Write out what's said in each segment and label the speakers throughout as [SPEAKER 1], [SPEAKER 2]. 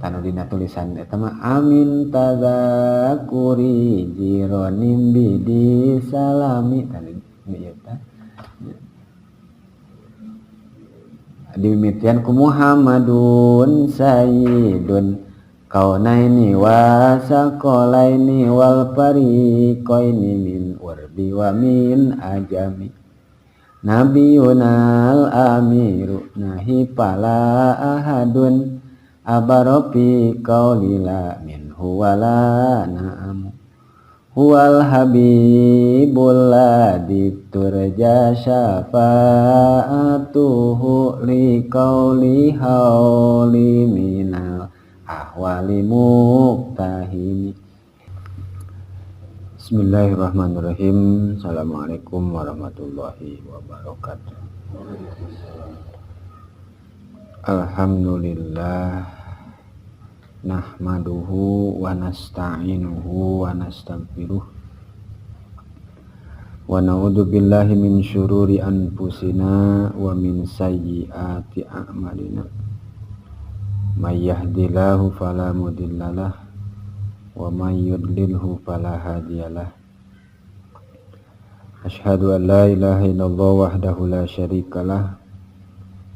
[SPEAKER 1] tanu dina tulisan eta mah amin tadzakuri jironim bidi salami tadi eta dimitian ku Muhammadun sayyidun kaunaini wa saqalaini wal fariqaini min urbi wa min ajami nabiyunal amiru nahi pala ahadun abarofi qaulila minhu wala na'am huwal habibul ladzi turja syafa'atuhu li qauli hauli minal ahwali muqtahimi. Bismillahirrahmanirrahim. Assalamualaikum warahmatullahi wabarakatuh. Alhamdulillah nahmaduhu wa nasta'inuhu wa nastaghfiruh wa na'udzu billahi min syururi anfusina wa min sayyiati a'malina may yahdihillahu fala mudhillalah wa may yudlilhu fala hadiyalah. Asyhadu an la ilaha illallah wahdahu la syarikalah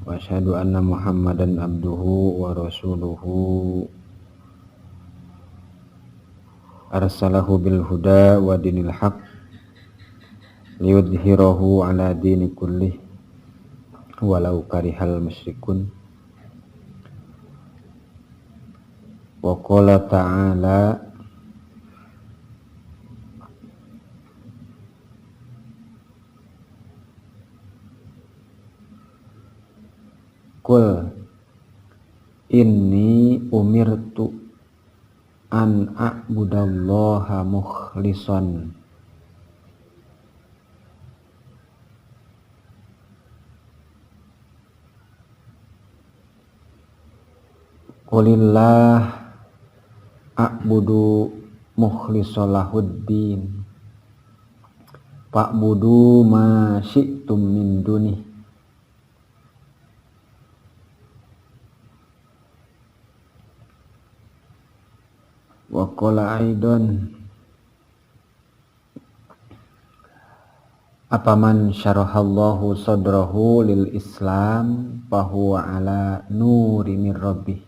[SPEAKER 1] wa asyhadu anna Muhammadan abduhu wa rasuluhu arsalahu bil huda wa dinil haq liyudhhirahu ala dini kullih walau karihal musyrikun. Wa qala ta'ala Qul inni umirtu an a'budallaha mukhlishan Qulillah a'budu mukhlishan lahuddin fa'budu ma syi'tum min dunih. Wa qala aidan apaman syarahallahu sadrahu lil islam fahuwa ala nuri min rabbih.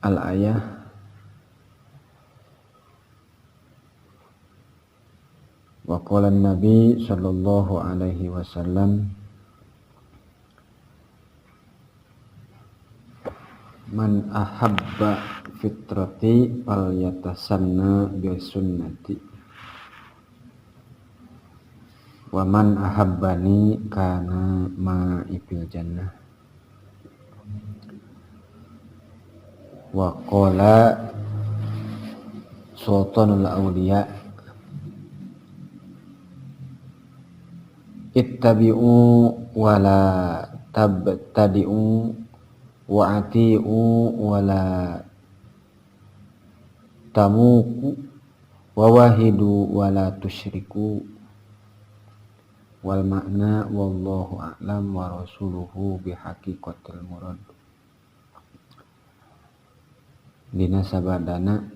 [SPEAKER 1] Al-ayah. Wa qala an-nabi sallallahu alaihi wasallam man ahabba fitrati fal yatasanna bi sunnati wa man ahabbani kana ma'i fil jannah. Wa qala sultanul awliya ittabi'u wa la tabtadi'u wa ati'u wa la tamuku wa wahidu wa la tusyriku wal makna wallahu a'lam wa rasuluhu bihaqiqatil murad. Dina sabadana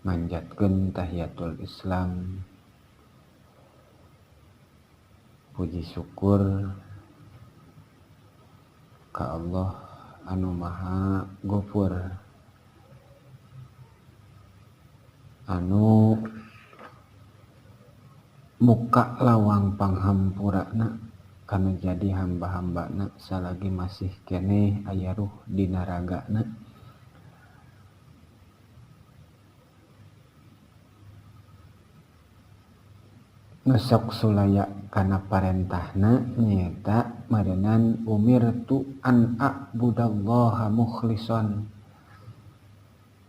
[SPEAKER 1] manjatkeun tahiyatul Islam puji syukur ka Allah anu maha ghafur anu muka lawang panghampurana kana jadi hamba-hambana salagi masih keneh aya ruh dina ragana. Ngesok sulaya kana parentahna nyata marenan umirtu an a'budallaha mukhlishan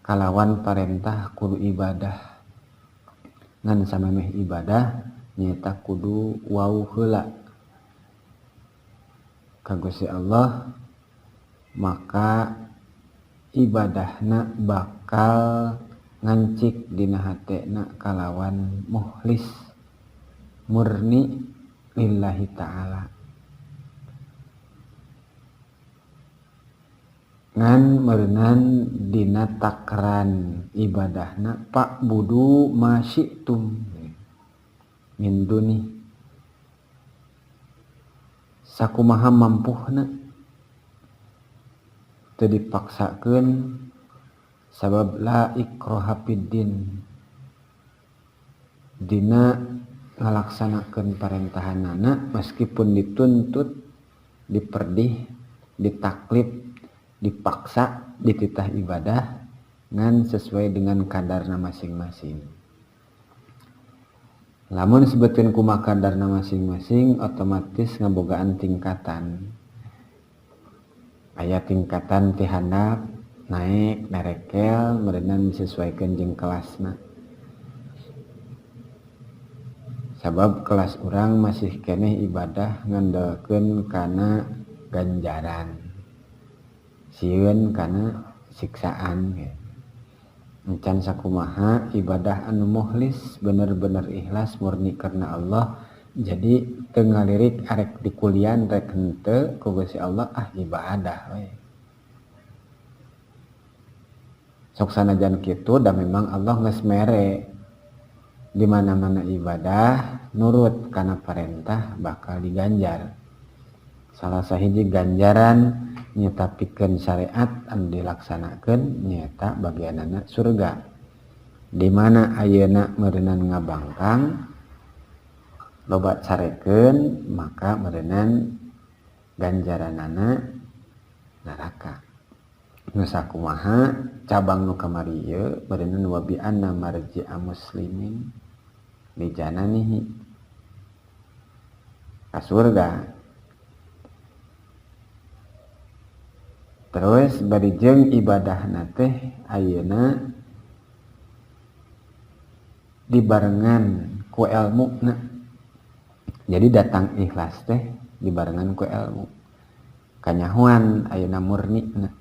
[SPEAKER 1] kalawan parentah kudu ibadah ngan samemeh ibadah nyata kudu wau heula ka Gusti Allah, maka ibadahna bakal ngancik dina hatena kalawan mukhlis murni lillahi ta'ala. ngan meureunnan dina takran ibadahna pak budu masyitum min duni sakumaha mampuhna teu dipaksakeun sabab la ikraha fiddin dina ngalaksanakeun parentahanana meskipun dituntut diperdih ditaklif dipaksa dititah ibadah ngan sesuai dengan kadarna masing-masing. Lamun sebetulnya kumaha kadarna masing-masing otomatis ngabogaan tingkatan. Aya tingkatan ti handap naik nerekel meureunnan disesuaikeun jeung kelasna. Sabab kelas urang masih keneh ibadah ngandalkeun kana ganjaran. Sieun kana siksaan ge. Encan sakumaha ibadah anu mukhlis bener-bener ikhlas murni karena Allah jadi teu ngalirik arek dikulian rek henteu ku Gusti Allah ibadah we. Sok sanajan kitu da memang Allah geus mere di mana-mana ibadah nurut kana perintah bakal diganjar. Salah sahiji ganjaran nyata pikeun syariat anu dilaksanakeun nyata bagianana surga. Di mana ayeuna meureunnan ngabangkang loba carekeun maka meureunnan ganjaranana neraka. Nu sakumaha cabang nu kamari ieu meureunnan wa bi anna marji'a muslimin li jananihi ka surga. Terus bari jeung ibadahna teh ayeuna dibarengan ku ilmuna. Jadi datang ikhlas teh dibarengan ku ilmu. Kanyahuan ayeuna murnina.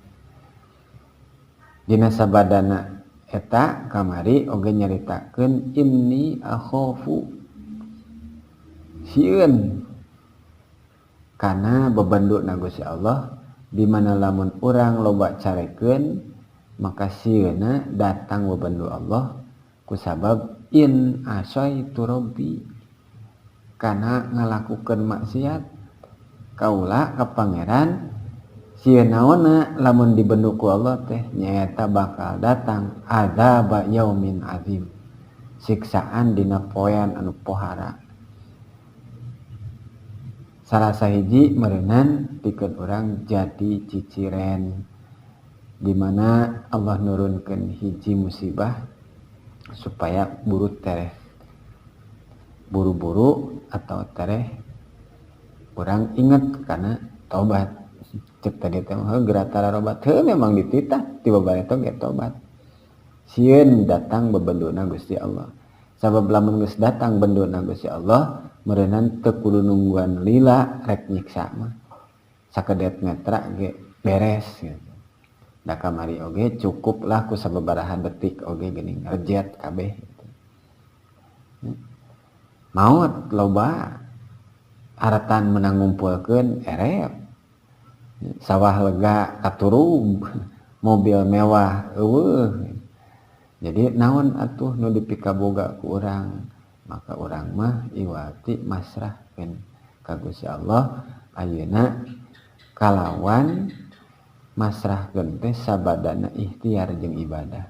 [SPEAKER 1] Dina sabadana eta kamari oge nyaritakeun inni akhafu sieun kana bebendu-na Gusti Allah di mana lamun urang loba carekeun maka sieuna datang bebendu Allah kusabab in asaitu rabbi kana ngalakukeun maksiat kaula ka pangeran sieunana lamun dibendu ku Allah teh nyaeta bakal datang adzab yaumin azim siksaan dina poean anu pohara. Salah sahiji meureunnan pikeun urang jadi ciciren di mana Allah nurunkeun hiji musibah supaya buru-buru atau tereh urang inget kana tobat. Cek tadi teh geratara robat heuh memang dititah tiba bareto ge tobat. Sieun datang bebenduna Gusti Allah. Sabab lamun geus datang benduna Gusti Allah meureunnan teu kudu nungguan lila rek nyiksa mah sakedet netra ge beres gitu. Da kamari oge cukuplah ku sababaraha detik oge geuning rejet kabeh gitu. Maot loba aratan menang ngumpulkeun erep. Sawah lega katurug mobil mewah eueuh. Jadi naon atuh nu dipikaboga ku urang? Maka urang mah iwati masrahkeun ka Gusti Allah ayeuna kalawan masrahkeun teh sabadana ikhtiar jeung ibadah.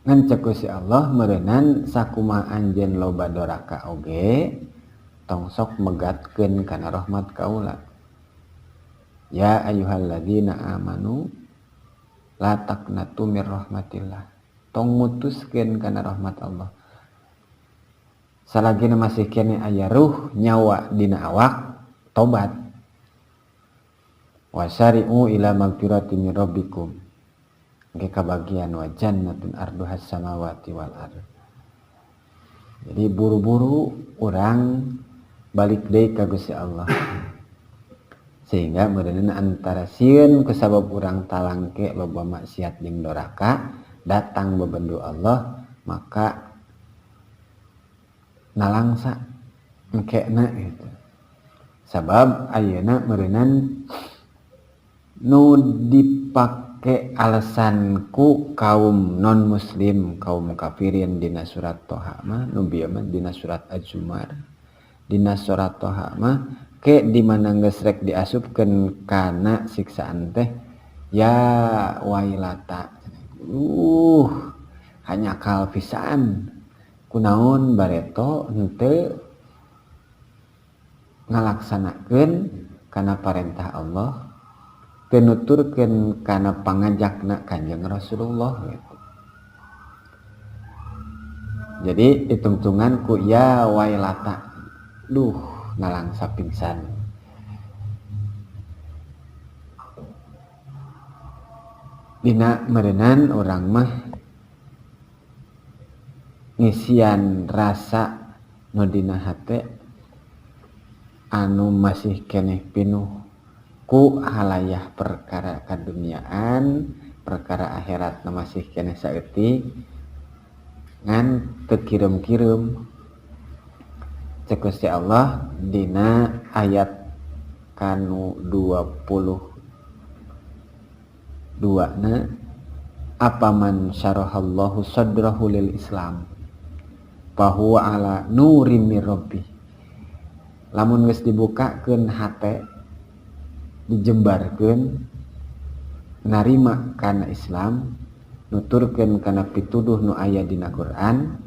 [SPEAKER 1] Ngan cek Gusti Allah meureunnan sakumaha anjeun loba doraka oge tong sok megatkeun kana rahmat kaula. Ya ayyuhalladzina amanu la taqnatu mir rahmatillah. Tong mutuskeun kana rahmat Allah. Salagina masih kene aya ruh nyawa dina awak tobat. Wasari'u ila magfirati min rabbikum. Ge kabagian wa jannatun arduhas samawati wal ardh. Jadi buru-buru urang balik deui ka Gusti Allah. Sehingga meureunna antara sieun kusabab urang talangke loba maksiat jeung doraka datang bebendu Allah maka nalangsa engkena gitu. Sabab ayeuna meureunnan nu dipake alasan ku kaum non muslim, kaum kafirin dina surat Toha mah nu bieu mah dina surat Az-Zumar. Dina surat Toha mah ke di mana geus rek diasupkeun kana siksaan teh ya wailata. Hanya kal pisan. Kunaon bareto henteu ngalaksanakeun kana parentah Allah, teu nuturkeun kana pangajakna Kanjeng Rasulullah gitu. Jadi ditungtungan ku ya wailata. Ngalangsa pingsan. Dina meureunnan urang mah ngisian rasa nu dina hate anu masih keneh pinuh ku halayah perkara kaduniaan, perkara akhirat nu masih keneh saeutik ngan teu kireum-kireum. Cek Gusti Allah dina ayat kanu 22 na apaman syarahallahu sadrahu lil Islam fahuwa ala nurim mir rabbih. Lamun geus dibukakeun hate, dijembarkeun narima kana Islam, nuturkeun kana pituduh nu aya dina Quran,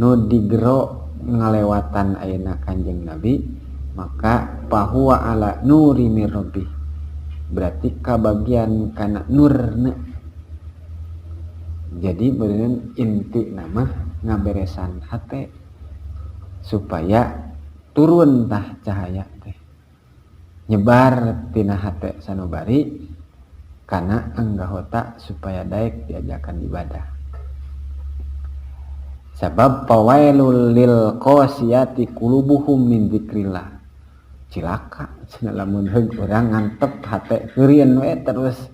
[SPEAKER 1] nu digero ngalewatan ayeuna Kanjeng Nabi, maka fahuwa ala nuri mir rabbih. Berarti kabagian kana nurna. Jadi beneran inti nama ngaberesan hate supaya turun tah cahaya teh nyebar tina hate sanubari kana anggahota supaya daek diajakan ibadah. Sabab fawailul lil qasiyati qulubuhum min dzikrillah. Cilaka cenah lamun heug urang ngantep hate keurieun we terus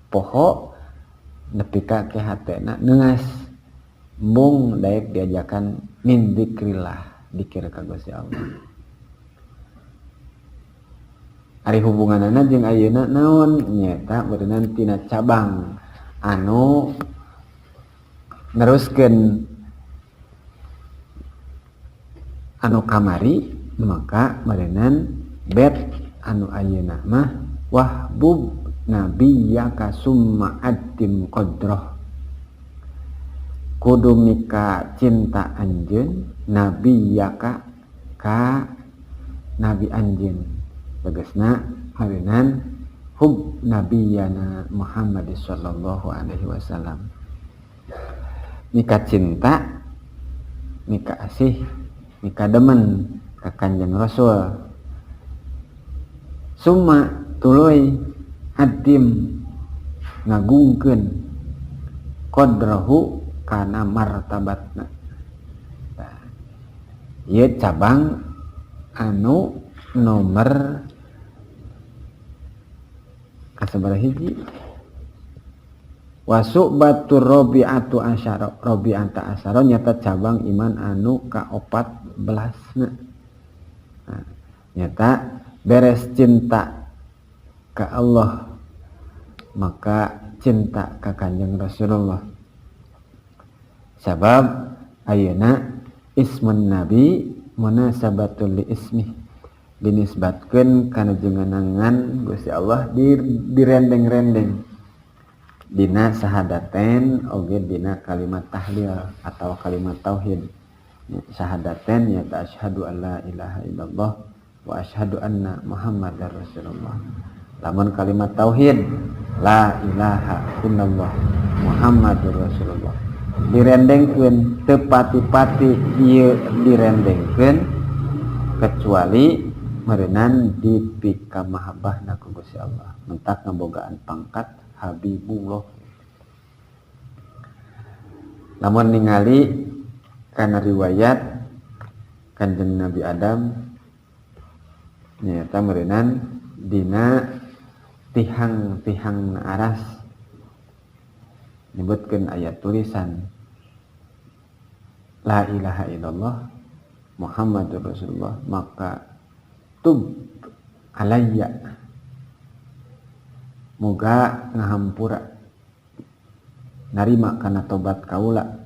[SPEAKER 1] poho nepi ka ke hatena neungas mung daek diajakan min dzikrillah, dikir ka Gusti Allah. Ari hubunganana jeung ayeuna naon nyaeta beunang tina cabang anu neruskeun anu kamari, maka beunang bet anu ayeuna mah wahbub nabiyyaka summa addim qadrah. Kudu mika cinta anjeun nabiyyaka ka nabi anjeun. Tegasna hareunana hub nabiyana Muhammad sallallahu alaihi wasallam. Mika cinta, mika asih, mika demen ka Kanjeng Rasul. Summa tuluy addim ngagungkeun qadrahu kana martabatna. Ieu cabang anu nomor kasabaraha hiji. Wasubatur rabi'atu asyara, rabi'ata asyara nyata cabang iman anu ka-14na. Nyata beres cinta ka Allah maka cinta ka Kanjeng Rasulullah. Sabab ayeuna ismun nabi munasabatul li ismi, dinisbatkeun kana jenengan Gusti Allah direndeng-rendeng dina sahadaten oge dina kalimat tahlil atau kalimat tauhid. Sahadaten nyata asyhadu alla ilaha illallah wa asyhadu anna muhammadar rasulullah. Lamun kalimat tauhid la ilaha illallah muhammadur rasulullah direndengkeun teu pati-pati ieu direndengkeun kecuali meureunnan dipika mahabbahna ku Gusti Allah, mentak ngabogaan pangkat habibullah. Lamun ningali kana riwayat Kanjeng Nabi Adam nyata meureunnan dina tihang-tihang aras nyebutkeun ayat tulisan la ilaha illallah Muhammadur Rasulullah, maka tub alayya muga ngahampura narima kana tobat kaula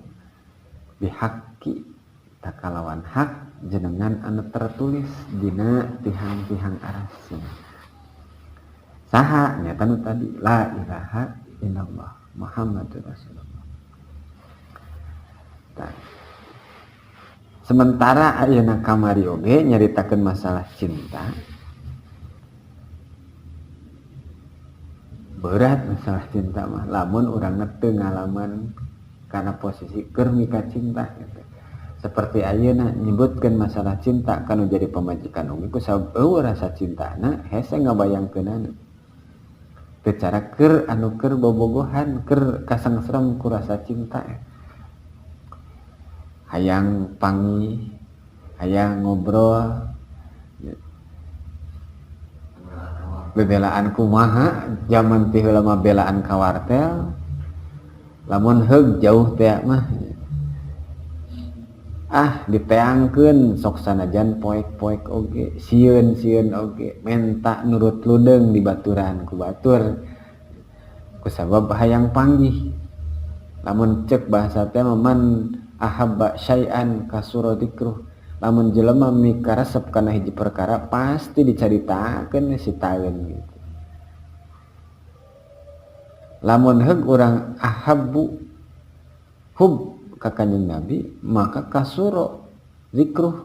[SPEAKER 1] bihaqi takalawan hak jenengan anu tertulis dina tihang-tihang arasin saha nya tanu tadi la ilaha illallah Muhammadur Rasulullah. Sementara ayeuna kamari oge nyaritakeun masalah cinta. Berat masalah cinta mah lamun urang teu ngalaman kana posisi keur mika cinta gitu. Seperti ayeuna nyebutkeun masalah cinta kanu jadi pamajikan unggul ku sabab rasa cintana hese ngabayangkeunana. Teu cara keur anu keur bobogohan keur kasangsrem ku rasa cinta. Hayang pangi, hayang ngobrol, bebelaan kumaha, zaman teh heula mah belaan ka wartel, lamun heug jauh teh mah, diteangkeun sok sanajan poek-poek oge, sieun-sieun oge, menta nurut ludeung di baturan ku batur, kusabab hayang panggih, lamun cek bahasa teh man ahabba syai'an kasura dzikruh lamun jelema mikaresep kana hiji perkara pasti dicaritakeun si taeun gitu. Lamun heug urang ahabbu hub ka Kanjeng Nabi maka kasura dzikruh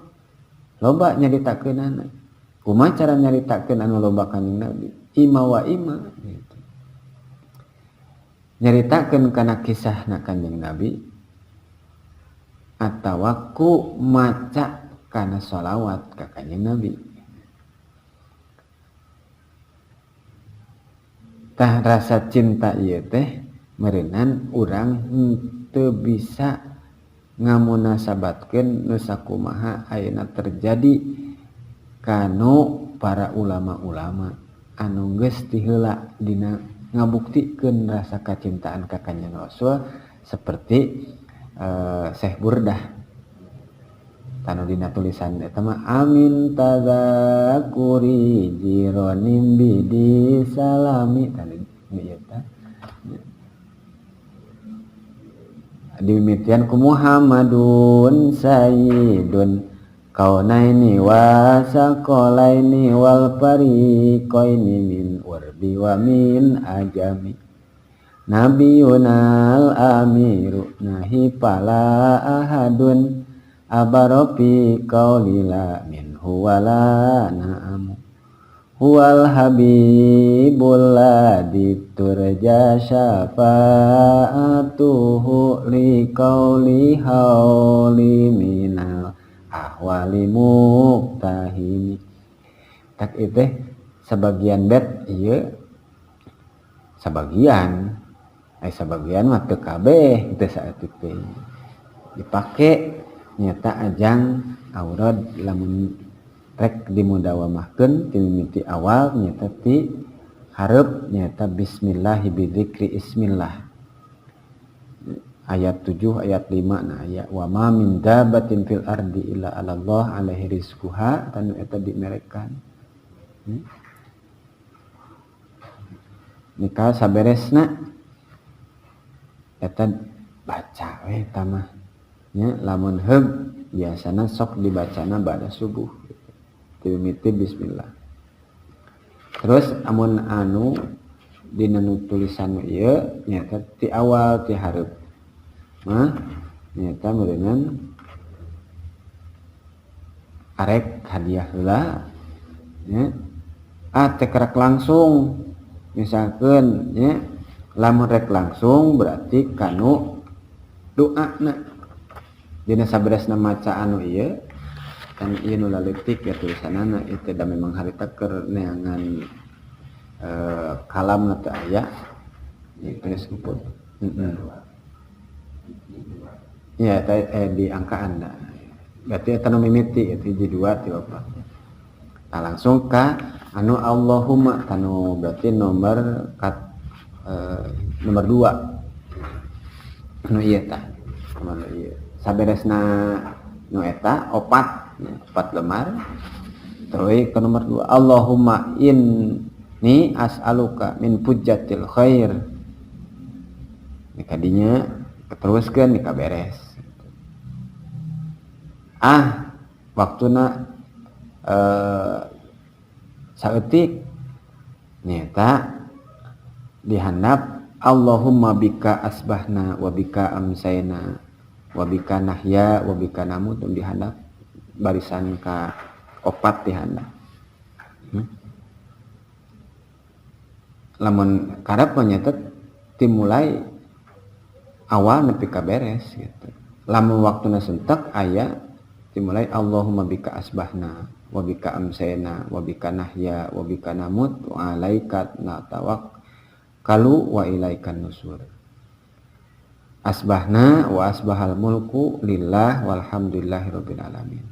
[SPEAKER 1] loba nyaritakeunana. Kumaha cara nyaritakeun anu loba Kanjeng Nabi? Ima wa ima gitu. Nyaritakeun kana kisahna Kanjeng Nabi atawa ku maca kana sholawat ka Kanjeng Nabi. Tah rasa cinta ieu teh meureunnan urang teu bisa ngamunasabatkeun nu sakumaha ayeuna terjadi kanu para ulama-ulama anu geus ti heula dina ngabuktikeun rasa kacintaan ka Kanjeng Rasul seperti Syekh Burdah tanu dina tulisan eta mah amin tadzakuri jironim bidi salami tadi eta dimitian ku Muhammadun sayyidun kaunaini wa saqalaini wal fariqaini min urbi wa min ajami Nabiyunal amiru nahi pala ahadun abaropi qaulila minhu wala na'amu huwal habibul ladhi turja syafa'atuhu li qauli hauli minal ahwali muktahimi. Tak itu sebagian bet iya sebagian mah teu kabeh teu saat itu dipake nyata ajang aurad lamun rek dimudawamahkeun ti mimiti awal nyata ti hareup nyata bismillah bidzikri ismillah ayat 7 ayat 5 nah ayat wa ma min dabatin fil ardi illa 'alallah alaihi rizquha tanu eta dimerekan nikah saberesna eta baca we eta mah nya lamun heug biasana sok dibacana ba'da subuh timiti bismillah. Terus amun anu dina tulisan ieu nyata ti awal ti hareup mah nyata meureunnan arek hadiah heula nya teh kerak langsung misalkeun nya lamun rek langsung berarti kanu doana dina saberesna maca anu ieu kan ieu nu laletik ya tulisanana itu da memang harita keur neangan kalam teh aya ditulis emput ya di angkaan da berarti eta nu mimiti itu hiji dua ti opat nah langsung ka anu Allahumma kanu berarti nomor 2 nu ieu tah anu ieu saberesna nu eta 4 lemar terus ke nomor 2 Allahumma inni as'aluka min pujatil khair kadinya keteruskeun nika beres waktuna saeutik nyata dihandap Allahumma bika asbahna wa bika amsayna wa bika nahya wa bika namut dihandap barisan ka opat dihandap lamun karep nyata timulai awal nepi ka beres gitu lamun waktuna sentek aya dimulai Allahumma bika asbahna wa bika amsayna wa bika nahya wa bika namut wa alaika natawakkalu wa ilaikan nusur asbahna wa asbahal mulku lillah walhamdulillahi rabbil alamin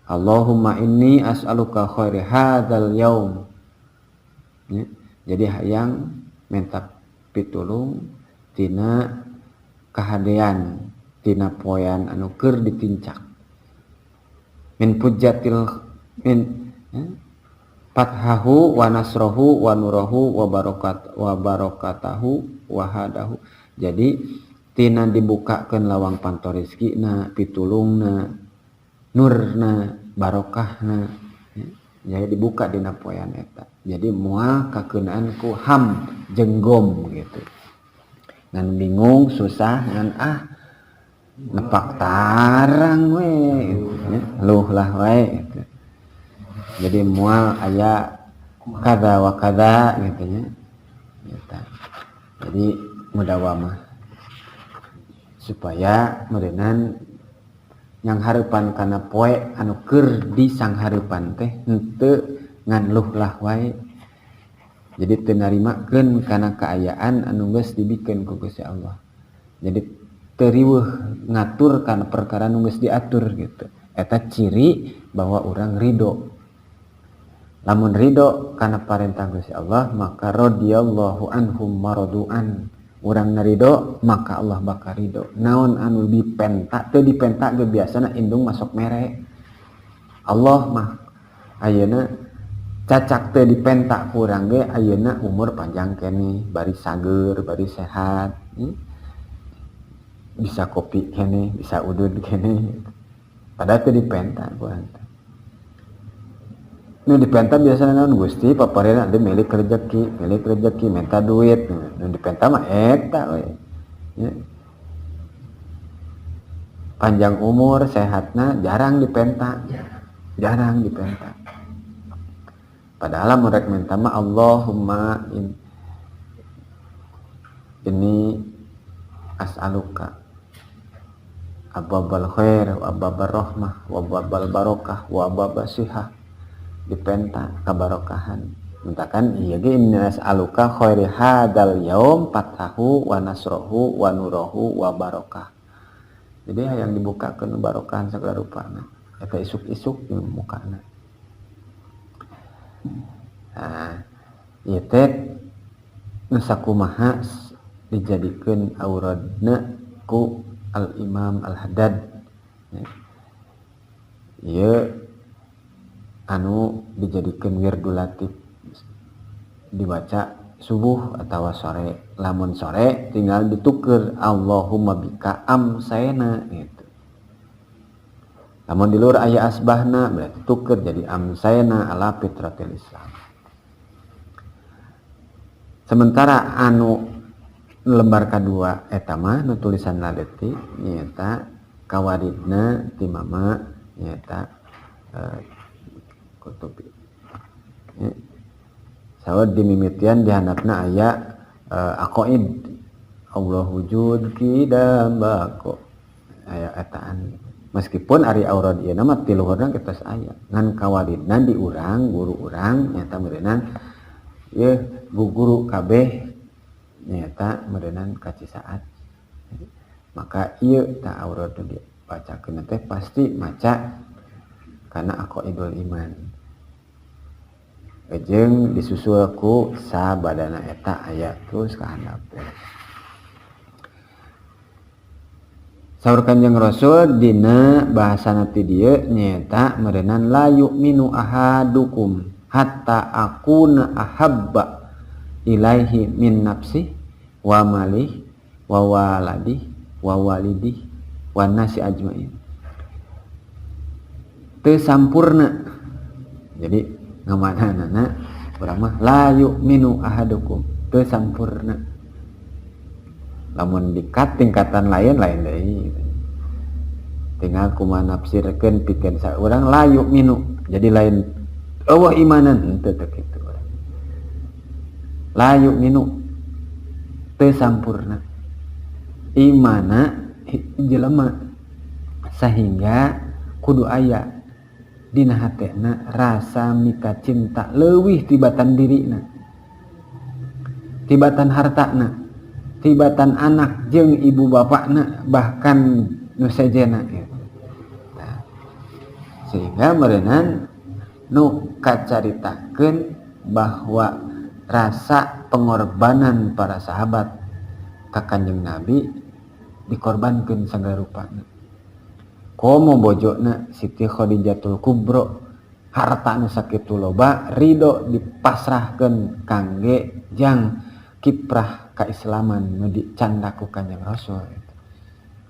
[SPEAKER 1] Allahumma inni as'aluka khairi hadzal yaum ya, jadi hayang minta pitulung tina kahadean tina poean anu keur ditincak min pujatil min fathahu wa nasrohu wa nurahu wa barakatahu wa hadahu jadi tina dibukakeun lawang panto rezekina pitulungna nurna barokahna jadi dibuka dina poean eta jadi moal kakeunaan ku ham jenggom gitu ngan bingung susah ngan nepak tarang we luh lah we gitu. Jadi mual aya kada wa kada gitu nya gitu. Jadi mudawamah supaya meureunnan yang hareupan kana poe anu keur disanghareupan teh henteu ngan luh lah wae jadi teu narimakeun kana kaayaan anu geus dibikeun ku Gusti Allah jadi teriweuh ngatur kana perkara nu geus diatur gitu eta ciri bahwa urang ridho lamun ridho kana parentah Gusti Allah maka radhiyallahu anhum maradu'an urang ridho maka Allah bakal ridho naon anu dipenta teu dipenta ge biasana indung masuk mere Allah mah ayeuna cacak teu dipenta ku urang ge ayeuna umur panjang keneh bari sager bari sehat bisa kopi keneh bisa udud keneh padahal teu dipenta ku urang nu dipenta biasana naon Gusti papareuna teh milik rezeki minta duit nu dipenta mah eta we ya. Panjang umur sehatna jarang dipenta padahal mereka minta mah Allahumma ini as'aluka ababal khair wa ababal rahmah wa ababal barokah wa ababal sihah dipenta kabarokahan mintakan iya ge inna as'aluka khairi hadzal yaum fathahu wa nasrohu wa nurahu wa barokah jadi hayang dibukakeun barokahan sagala rupana eta isuk-isuk di mukana ieu teh nu sakumaha dijadikeun auradna ku al Imam Al Haddad ieu anu dijadikan wirdul latif dibaca subuh atau sore lamun sore tinggal dituker Allahumma bika amsayna gitu lamun di luar aya asbahna berarti tuker jadi amsayna ala fitratil Islam sementara anu lembar kedua eta mah nu tulisan ladeti nyata kawaridna ti mama nyata kutubi sawad dimimitian dihandapna aya aqaid Allah wujud kidam bako aya etaan meskipun ari aurad ieu mah ti luhurna geus aya ngan kawaridna di urang guru urang nyata meureunnan ieu guru kabeh nyata meureunnan kacisaat maka ieu ta aurad dibacakeun teh pasti maca kana aqaidul iman jeung disusul ku sabadana eta aya terus ka handap Saur Kanjeng Rasul dina bahasana ti dieu nyaeta meureunnan la yu'minu ahadukum hatta akuna ahabba ilaihi min nafsi wa malih wa waladi wa walidi wa nasi ajmain. Teu sampurna. Jadi ngamanana urang mah la yu'minu ahadukum teu sampurna. Lamun dikat tingkatan lain deui. Tinggal kumaha nafsirkeun pikeun saurang la yu'minu. Jadi lain eueuh imanan henteu teh kitu. La yu'minu teu sampurna. Imana jelema sehingga kudu aya dina hatena rasa mika cinta leuwih tibatan dirina. Tibatan hartana. Tibatan anak jeung ibu bapakna bahkan nu sejena gitu. Nah, sehingga meureunnan nu kacaritakeun bahwa rasa pengorbanan para sahabat ka Kanjeng Nabi dikorbankeun sagala rupana. Komo bojona Siti Khadijatul Kubro harta nu sakitu loba ridho dipasrahkeun kangge jang kiprah kaislaman nu dicandaku Kanjeng Rasul.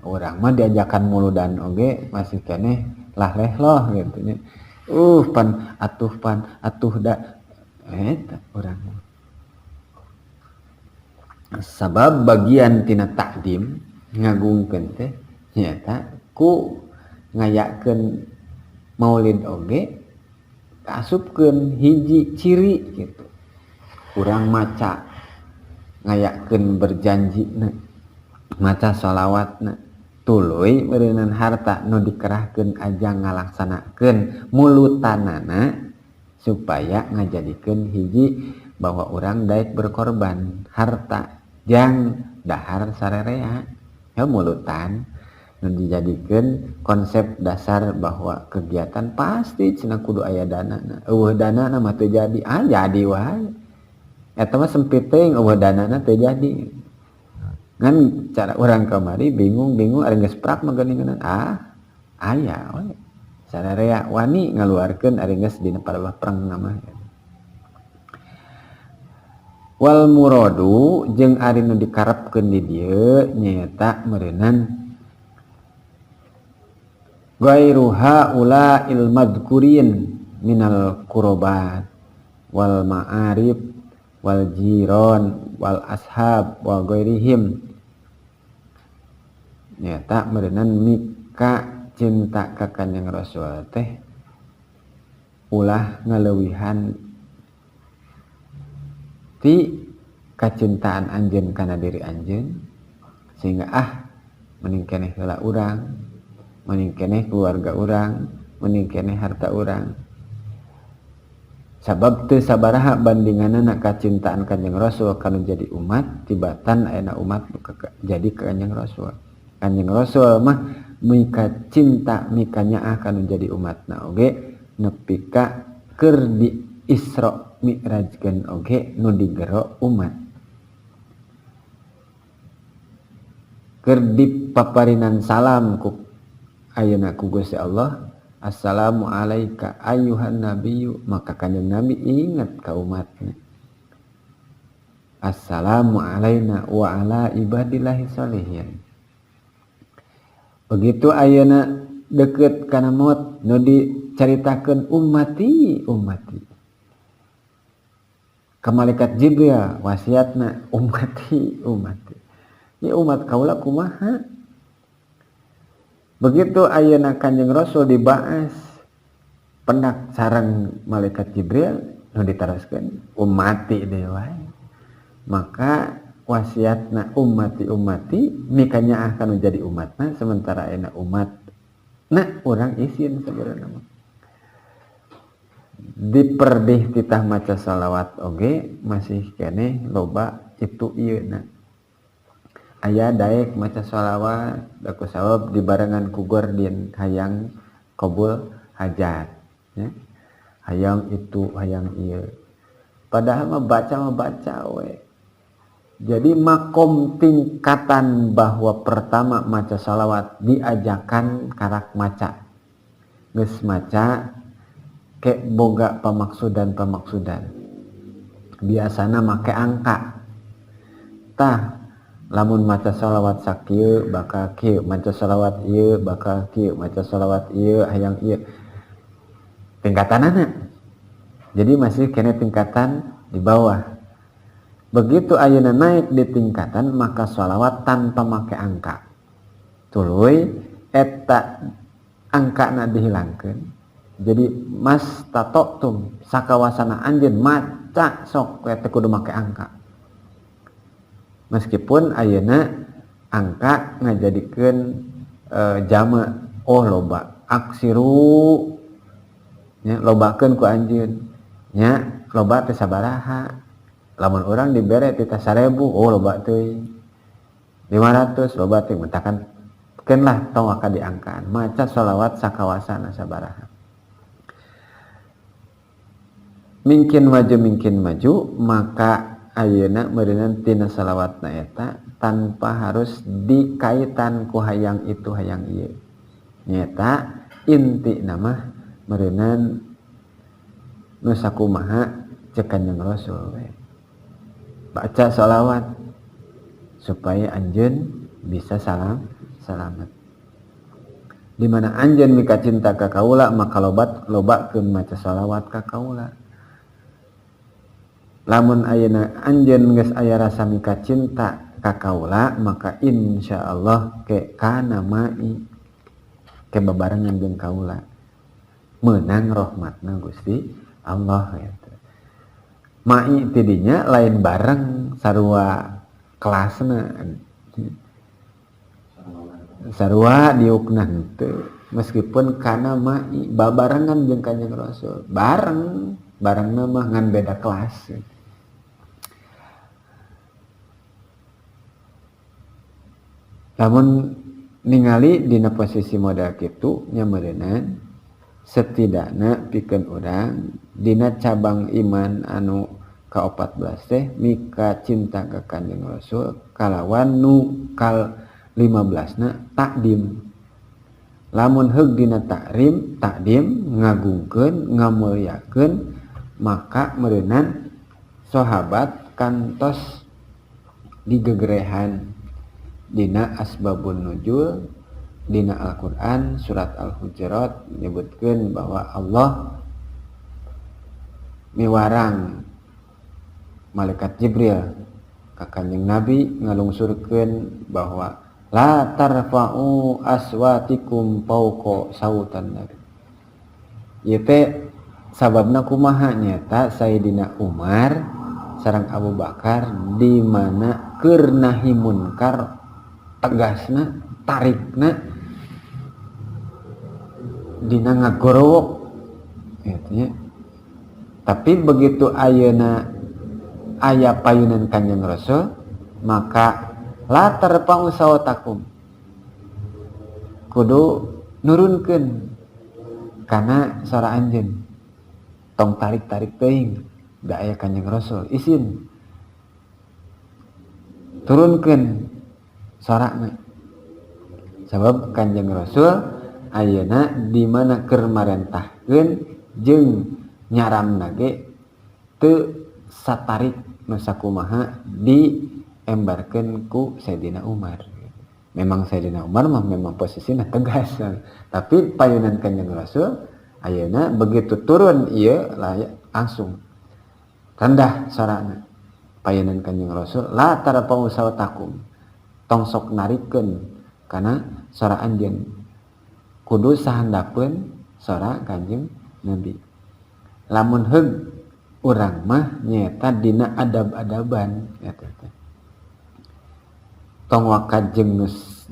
[SPEAKER 1] Urang mah diajakan muludan oge masih keneh lah lehloh gitu nya. Pan atuh da eta urang. Sabab bagian tina takdim ngagungkeun teh nyaeta ku ngayakeun maulid oge kaasupkeun hiji ciri gitu. Urang maca ngayakeun berjanjina maca sholawatna tuluy meureunnan harta nu dikerahkeun aja ngalaksanakeun mulutanana supaya ngajadikeun hiji bahwa urang daek berkorban harta jang dahar sarerea ya mulutan nu dijadikeun konsep dasar bahwa kegiatan pasti cenah kudu aya danana. Eueuh danana mah teu jadi jadi wae. Eta mah sempit teuing eueuh danana teu jadi. Ngan cara urang kamari bingung ari geus prak mah geuningan aya we. Sararea wani ngaluarkeun ari geus dina parabah perang mah. Wal muradu jeung ari nu dikarepkeun di dieu nyaeta meureunnan ghairuha ulail madkurin minal qurubat wal ma'arif wal jiron wal ashab wa ghairihim nyata meureunnan mika cinta ka Kanjeng Rasul teh ulah ngaleuwihan ti kacintaan anjeun kana diri anjeun sehingga mending keneh heula urang, mending keneh keluarga urang, mending keneh harta urang. Sabab teu sabaraha bandinganna kacintaan Kanjeng Rasul kana jadi umat tibatan ayeuna umat jadi Kanjeng Rasul. Kanjeng Rasul mah mika cinta mika nyaah kana jadi umatna oge nepi ka keur di Isra Mi'rajkeun oge nu digero umat. Keur dipaparinan salam ku ayeuna ku Gusti Allah. Assalamu alayka ayyuhan nabiyyu, maka Kanjeng Nabi ingat ka umatnya. Assalamu alayna wa ala ibadillahi sholihin. Begitu ayeuna deukeut kana maut nu dicaritakeun ummati. Ka malaikat Jibril wasiatna ummati. Ya umat kaula kumaha? Begitu ayeuna Kanjeng Rasul dibaas pendak sareng malaikat Jibril nu ditaroskeun ummati deui wae. Maka wasiatna ummati mika nyaah kana jadi umatna sementara ayeuna umatna urang isin sabenerna. Diperdih titah maca salawat oge masih keneh loba itu ieuna. Aya daek maca sholawat daku sabab dibarengan ku gordin hayang qabul hajat ya. Hayang itu hayang ieu. Padahal mah baca we. Jadi makom tingkatan bahwa pertama maca salawat diajakan karak maca. Geus maca ke boga pamaksudan. Biasana make angka. Tah lamun maca salawat sakieu bakal kieu, maca salawat ieu bakal kieu, maca salawat ieu hayang ieu. Tingkatanana. Jadi masih kena tingkatan di bawah. Begitu ayeuna naik di tingkatan maka sholawat tanpa make angka. Tuluy eta angkana dihilangkeun. Jadi mas tatotum sakawasana anjeun maca sok eta kudu make angka. Meskipun ayeuna angka ngajadikeun jama loba aksiru nya lobakeun ku anjeun nya loba teh sabaraha. Lamun orang dibere tita 1000 loba teuing 500 loba teuing mentakan keun lah tong aka diangkaan maca sholawat sakawasana sabaraha. Mungkin maju maka ayeuna meureunna tina shalawatna eta tanpa harus dikaitan ku hayang itu hayang ieu nyata inti nama meureunna nu sakumaha ceuk Kanjeng Rasul we. Baca sholawat supaya anjeun bisa selamat. Di mana anjeun mika cinta ka kaula maka lobakeun maca sholawat ka kaula. Lamun ayeuna anjeun geus aya rasa mika cinta ka kaula maka insyaallah ke kana mai ke babarengan jeung kaula meunang rahmatna Gusti Allah ya. Mai tidinya lain bareng sarua kelasna sarua diukna henteu meskipun kana mai babarengan jeung Kanjeng Rasul barengna mah ngan beda kelas. Lamun ningali dina posisi modal kitu nya meureunna setidakna pikeun urang dina cabang iman anu ka-14 teh mika cinta ka Kanjeng Rasul kalawan nu kal 15 na takdim. Lamun heug dina takdim ngagungkeun ngamulyakeun maka meureunna sahabat kantos digegerehan dina asbabun nuzul dina Al-Quran surat Al-Hujurat menyebutkan bahwa Allah miwarang malaikat Jibril ka Kanjeng Nabi ngalungsurkeun bahwa la tarfa'u aswatikum fawqa sautan nabi. Ieu teh sababna kumaha nyata Sayyidina Umar sareng Abu Bakar di mana keur nahi munkar tegasna tarikna dina ngagorowok gitu. Tapi begitu ayeuna aya payunan Kanjeng Rasul maka la tarfa'u sawtakum kudu nurunkeun kana suara anjeun tong tarik teuing da aya Kanjeng Rasul izin turunkeun suarana sabab Kanjeng Rasul ayeuna di mana keur marentahkeun jeung nyaramna ge teu satarik nu sakumaha diembarkeun ku Sayyidina Umar. Memang Sayyidina Umar mah memang posisinya tegas, tapi payunan Kanjeng Rasul ayeuna begitu turun ieu langsung rendah suarana. Payunan Kanjeng Rasul la tarfa'u sawtakum tong sok narikeun kana suara anjeun kudu sahandapeun suara Kanjeng Nabi. Lamun heug urang mah nyaeta dina adab-adaban eta teh. Tong wakad jeung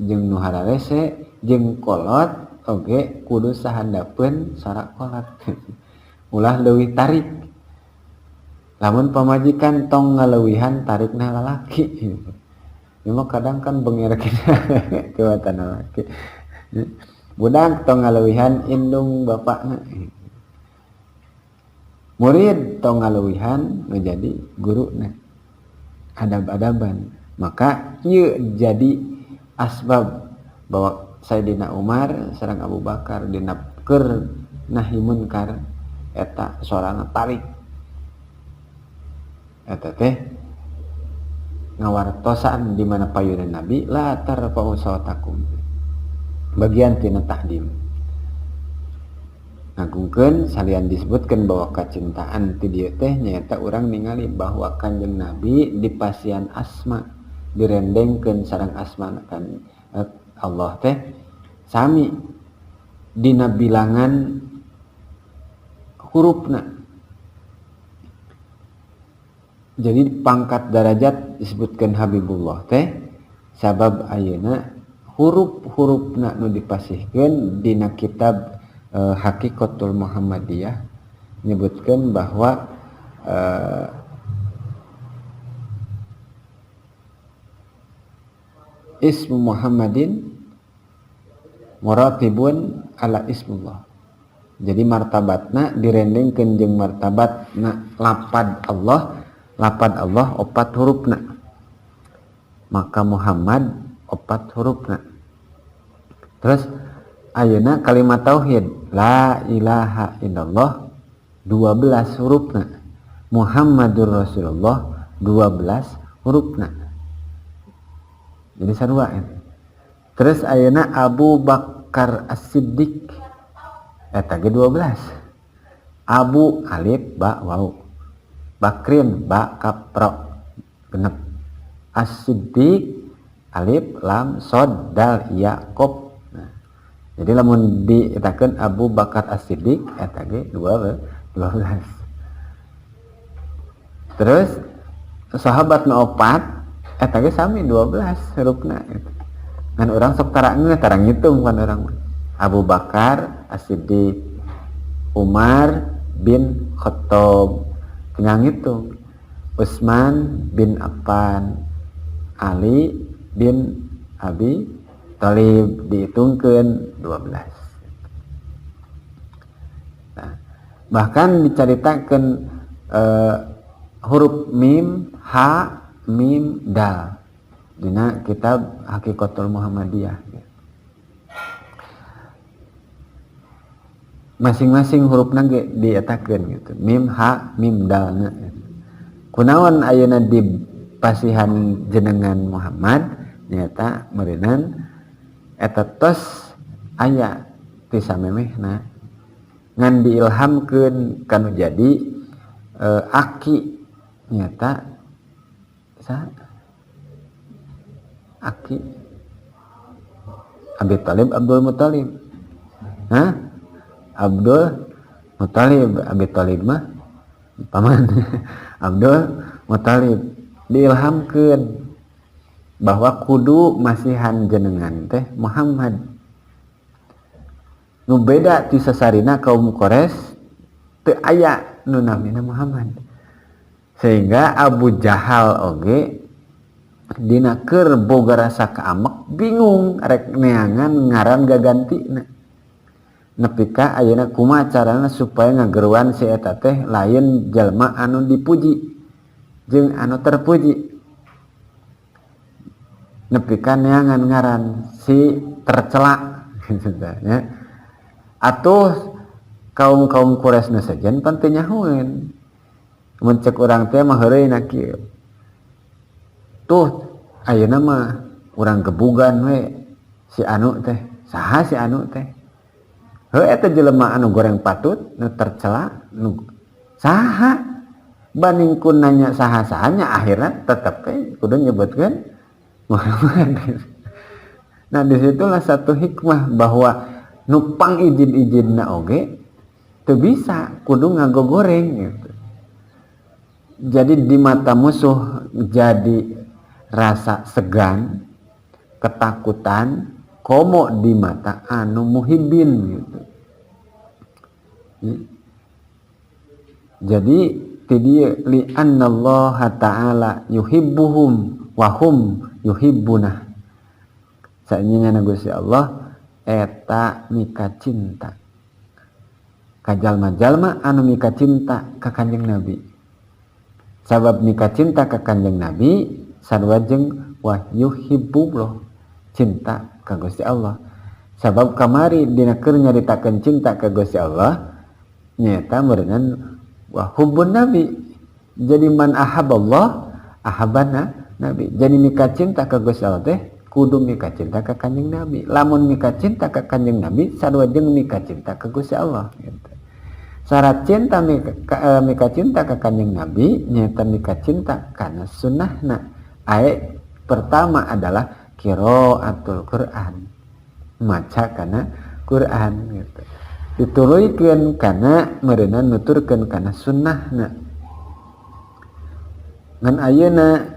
[SPEAKER 1] nu hararese jeung kolot oge kudu sahandapeun suara kolot. Ulah leuwih tarik. Lamun pamajikan tong ngaleuwihan tarikna lalaki. Cuma kadang kan bengir kita kekuatan lalaki. Budak tong ngaleuwihan indung bapakna. Murid tong ngaleuwihan menjadi guruna. adab-adaban. Maka ieu jadi asbab bahwa Sayyidina Umar sareng Abu Bakar dina keur nahi munkar eta soalna tarik eta teh ngawartosan di mana payunan Nabi la tarfa'u sawtakum bagian tina tahdim ngagungkeun salian disebutkan bahwa kecintaan ti dieu teh nyaeta urang ningali bahwa Kanjeng Nabi dipasian asma direndengkeun sareng asma kan Allah teh sami dina bilangan hurufna. Jadi pangkat derajat disebutkan Habibullah teh sabab ayeuna huruf-hurufna nu dipasihkeun dina kitab Haqiqatul Muhammadiyah menyebutkan bahwa ismu Muhammadin muratibun ala ismullah. Jadi martabatna direndengkeun jeung martabatna lapad Allah opat hurufna. Maka Muhammad opat hurufna. Terus ayeuna kalimat tauhid la ilaha illallah 12 hurufna. Muhammadur Rasulullah 12 hurufna. Jadi sarua eta. Terus ayeuna Abu Bakar As-Siddiq eta ge 12. Abu alif ba waw. Bakrin ba kapro genep. As-Siddiq alif lam sod dal ya qaf. Nah, jadi lamun dietakeun Abu Bakar As-Siddiq eta ge 12. Terus sahabat nu opat eta ge sami 12 hurufna eta. Kan orang sok tarang ngitung kan orang. Abu Bakar As-Siddiq, Umar bin Khattab, tinggal ngitung. Utsman bin Affan, Ali bin Abi Thalib dihitungkeun 12. Nah, bahkan diceritakan huruf mim, ha, mim, dal dina kitab Haqiqatul Muhammadiyah. Masing-masing hurufna ge dietakeun gitu. Mim, ha, mim, dal. Kunaon ayeuna dipasihan jenengan Muhammad nyata meureunnan eta tos aya ti samemehna ngan diilhamkeun kanu jadi aki nyata aki Abi Thalib Abdul Muthalib. Abdul Muthalib, Abi Thalib mah paman. Abdul Muthalib diilhamkeun bahwa kudu masihan jenengan teh Muhammad. Nu beda ti sasarina kaum Quraisy teu aya nu namina Muhammad. Sehingga Abu Jahal oge dina keur boga rasa kaamek bingung rek neangan ngaran gagantina. Nepi ka ayeuna kumaha carana supaya ngageruan si eta teh lain jalma anu dipuji jeung anu terpuji. Nepi ka neangan ngaran si tercela gitu ya. Atuh kaum Quraisy na sajen pan teu nyahoeun. Mun cek urang teh mah heureuna kieu. Tuh ayeuna mah urang gebugan we si anu teh. Saha si anu teh? Heuh eta jelema anu goreng patut nu tercela nu saha? Bandingkeun nanya saha-sahanya akhirna tetep kudu nyebutkeun Muhammad. Nah disitulah satu hikmah bahwa nupang izin-izinna oge teu bisa kudu ngagogoreng gitu. Jadi di mata musuh jadi rasa segan, ketakutan, komo di mata anu muhibbin gitu. Jadi tidieu li annallaha ta'ala yuhibbuhum wa hum yuhibbuna. Saenyana Gusti Allah eta mika cinta ka jalma-jalma anu mika cinta ka Kanjeng Nabi. sabab nikah cinta ka Kanjeng Nabi sarua jeung wa yuhibbullah cinta ka Gusti Allah. Sabab kamari dina keur nyaritakeun cinta ka Gusti Allah nyaeta meureunnan wa hubbun nabi. Jadi man ahabballah ahabana nabi. Jadi nikah cinta ka Gusti Allah teh kudu nikah cinta ka Kanjeng Nabi. Lamun nikah cinta ka Kanjeng Nabi sarua jeung nikah cinta ka Gusti Allah gitu. Syarat cinta nikah cinta ka Kanjeng Nabi nyaeta nikah cinta kana sunnahna. Pertama adalah qiraatul Quran, maca kana Quran gitu. Dituluykeun kana meureunna nuturkeun kana sunnahna. Ngan ayeuna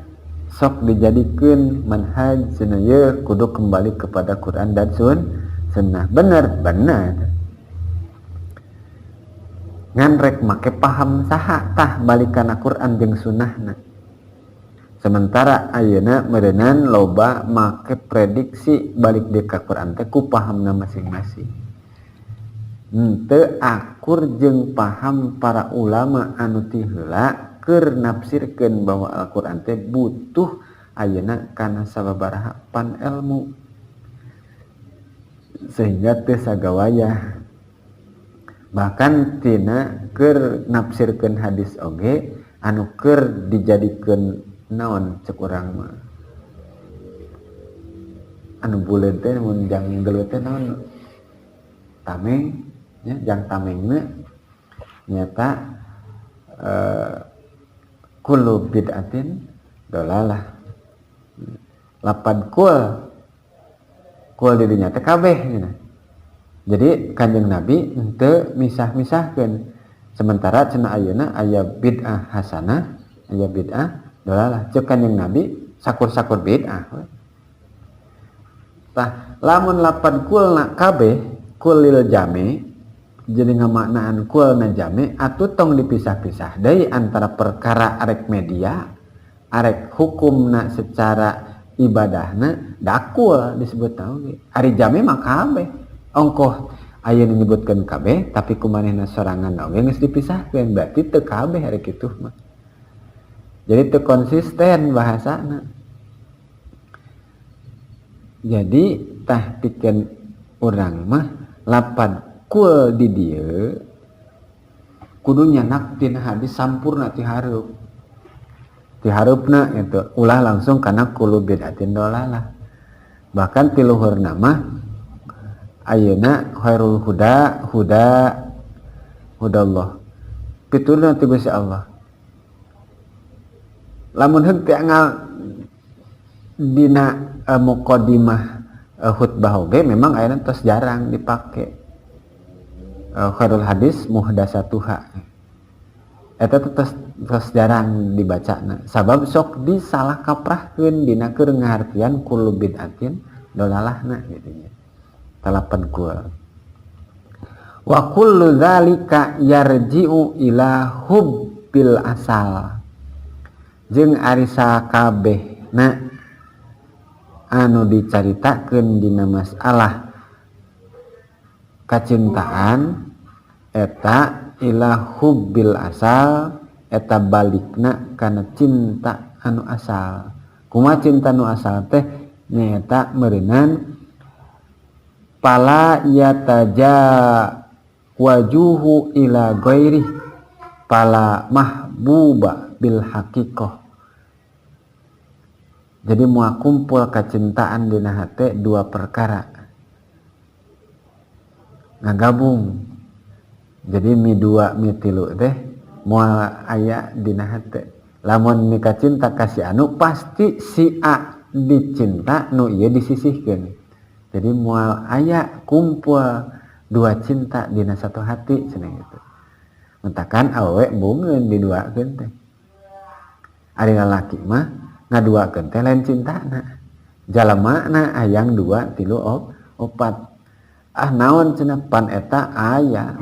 [SPEAKER 1] sok dijadikeun manhaj cenah ye kudu kembali kepada Quran dan sunnah. Bener. Ngan rek make paham saha tah balik kana Quran jeung sunnahna. Sementara ayeuna meureunnan loba make prediksi balik deui ka Quran teh ku pahamna masing-masing. Teu akur jeung paham para ulama anu ti heula keur nafsirkeun bahwa Al-Qur'an teh butuh ayeuna kana sababaraha pan ilmu. Sehingga teu sagawaya. Bahkan tina keur nafsirkeun hadis oge anu keur dijadikeun naon cek urang mah anu buleun teh mun jang geuleuh teh naon tameng nya jang tamengna nyata kullu bid'atin dolalah lapad kul di dinya teh kabeh nya. Jadi Kanjeng Nabi henteu misah-misahkeun. Sementara cenah ayeuna aya bid'ah hasanah aya bid'ah dolalah. Cek Kanjeng Nabi sakur-sakur bid'ah. Tah lamun lapan kulna kabeh kulil jami jadi ngamaknaan kulna jami atuh tong dipisah-pisah deui antara perkara arek media arek hukumna secara ibadahna dakul disebut tau ge. Ari jami mah kabeh ongkoh ayeuna nyebutkeun kabeh tapi kumanehna sorangan oge geus dipisahkeun berarti teu kabeh ari kitu mah. Jadi itu konsisten bahasana. Jadi tah pikeun urang mah lapan kul di dieu kudu nyanak tina hadis sampurna ti hareup. Ti hareupna itu ulah langsung kana kulu bid'atin dolalah. Bahkan ti luhurna mah ayeuna khairul hudallah. Pituturna ti Gusti Allah. Lamun henteu ngal dina muqaddimah khutbah oge memang ayeuna tos jarang dipake. Khairul hadis muhdatsatuha. Eta tos jarang dibacana. Sabab sok disalah kaprahkeun dina keur ngahartian kullu bid'atin dolalahna gitu nya. Talapan kul. Wa kullu dzalika yarji'u ila hubbil asal. Jeung ari sakabehna anu dicaritakeun dina masalah kacintaan eta ila hubbil asal eta balikna kana cinta anu asal. Kumaha cinta anu asal teh nyaeta meureunnan pala yataja wajuhu ila ghairi pala mahbuba bil haqiqah. Jadi moal kumpul kecintaan dina hate dua perkara ngagabung. Jadi mi dua mi tilu teh moal aya dina hate. Lamun nikah cinta kasih anu pasti si A dicinta nu ieu disisihkeun. Jadi moal aya kumpul dua cinta dina satu hati cenah gitu. Mentakan awewe bungeun diduakeun teh. Ari lalaki mah ngaduakeun teh lain cintana. Jalemana hayang 2, 3, 4. Ah naon cenah pan eta aya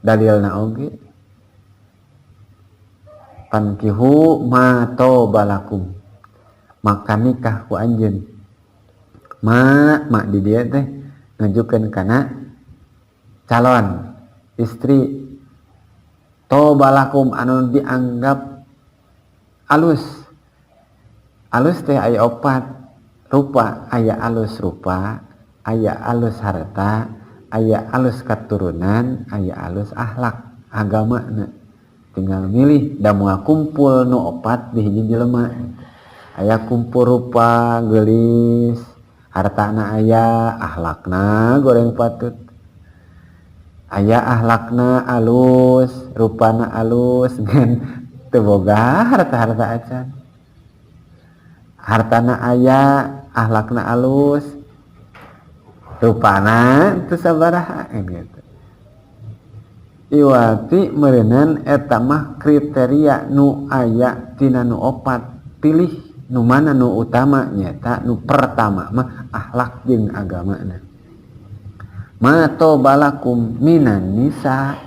[SPEAKER 1] dalilna oge. Pankihu ma tobalakum. Maka nikah ku anjeun. Mak di dia teh ngajukeun kana calon istri tobalakum anu dianggap alus teh aya opat rupa, aya alus rupa, aya alus harta, aya alus katurunan, aya alus akhlak agamana. Tinggal milih da moal kumpul nu opat di hiji jelema. Aya kumpul rupa geulis, hartana aya, akhlakna goreng patut. Aya akhlakna alus, rupana alus ngan teu boga harta-harta acan. Hartana aya, akhlakna alus, rupana teu sabaraha gitu. Iwati meureunnan eta mah kriteria nu aya tina nu opat, pilih nu mana nu utama nyata nu pertama mah akhlak jeung agamana. Ma tobalakum minan nisa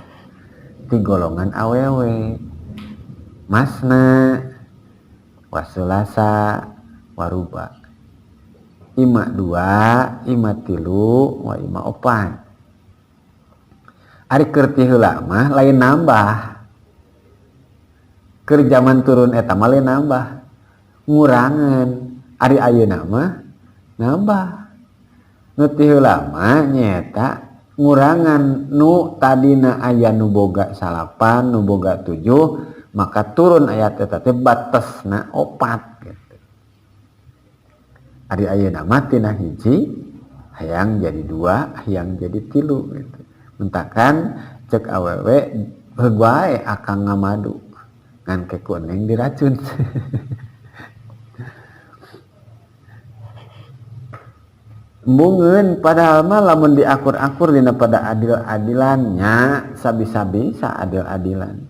[SPEAKER 1] ti golongan awewe masna wasulasa waruba ima 2 ima 3 wa ima 4 ari keur ti heula mah lain nambah keur zaman turun eta mah lain nambah ngurangan ari ayeuna mah nambah nu ti heula mah nyata ngurangan nu tadina aya nu boga 8 nu boga 7 maka turun ayat eta teh batesna 4 gitu. Ari ayeuna mah tina hiji hayang jadi 2 hayang jadi 3 gitu. Mentakan cek awewe heug wae akang ngamadu ngan ke kuning diracun. Embungeun padahal mah lamun diakur-akur dina pada adil-adilannya sabi-sabi sa adil-adilan.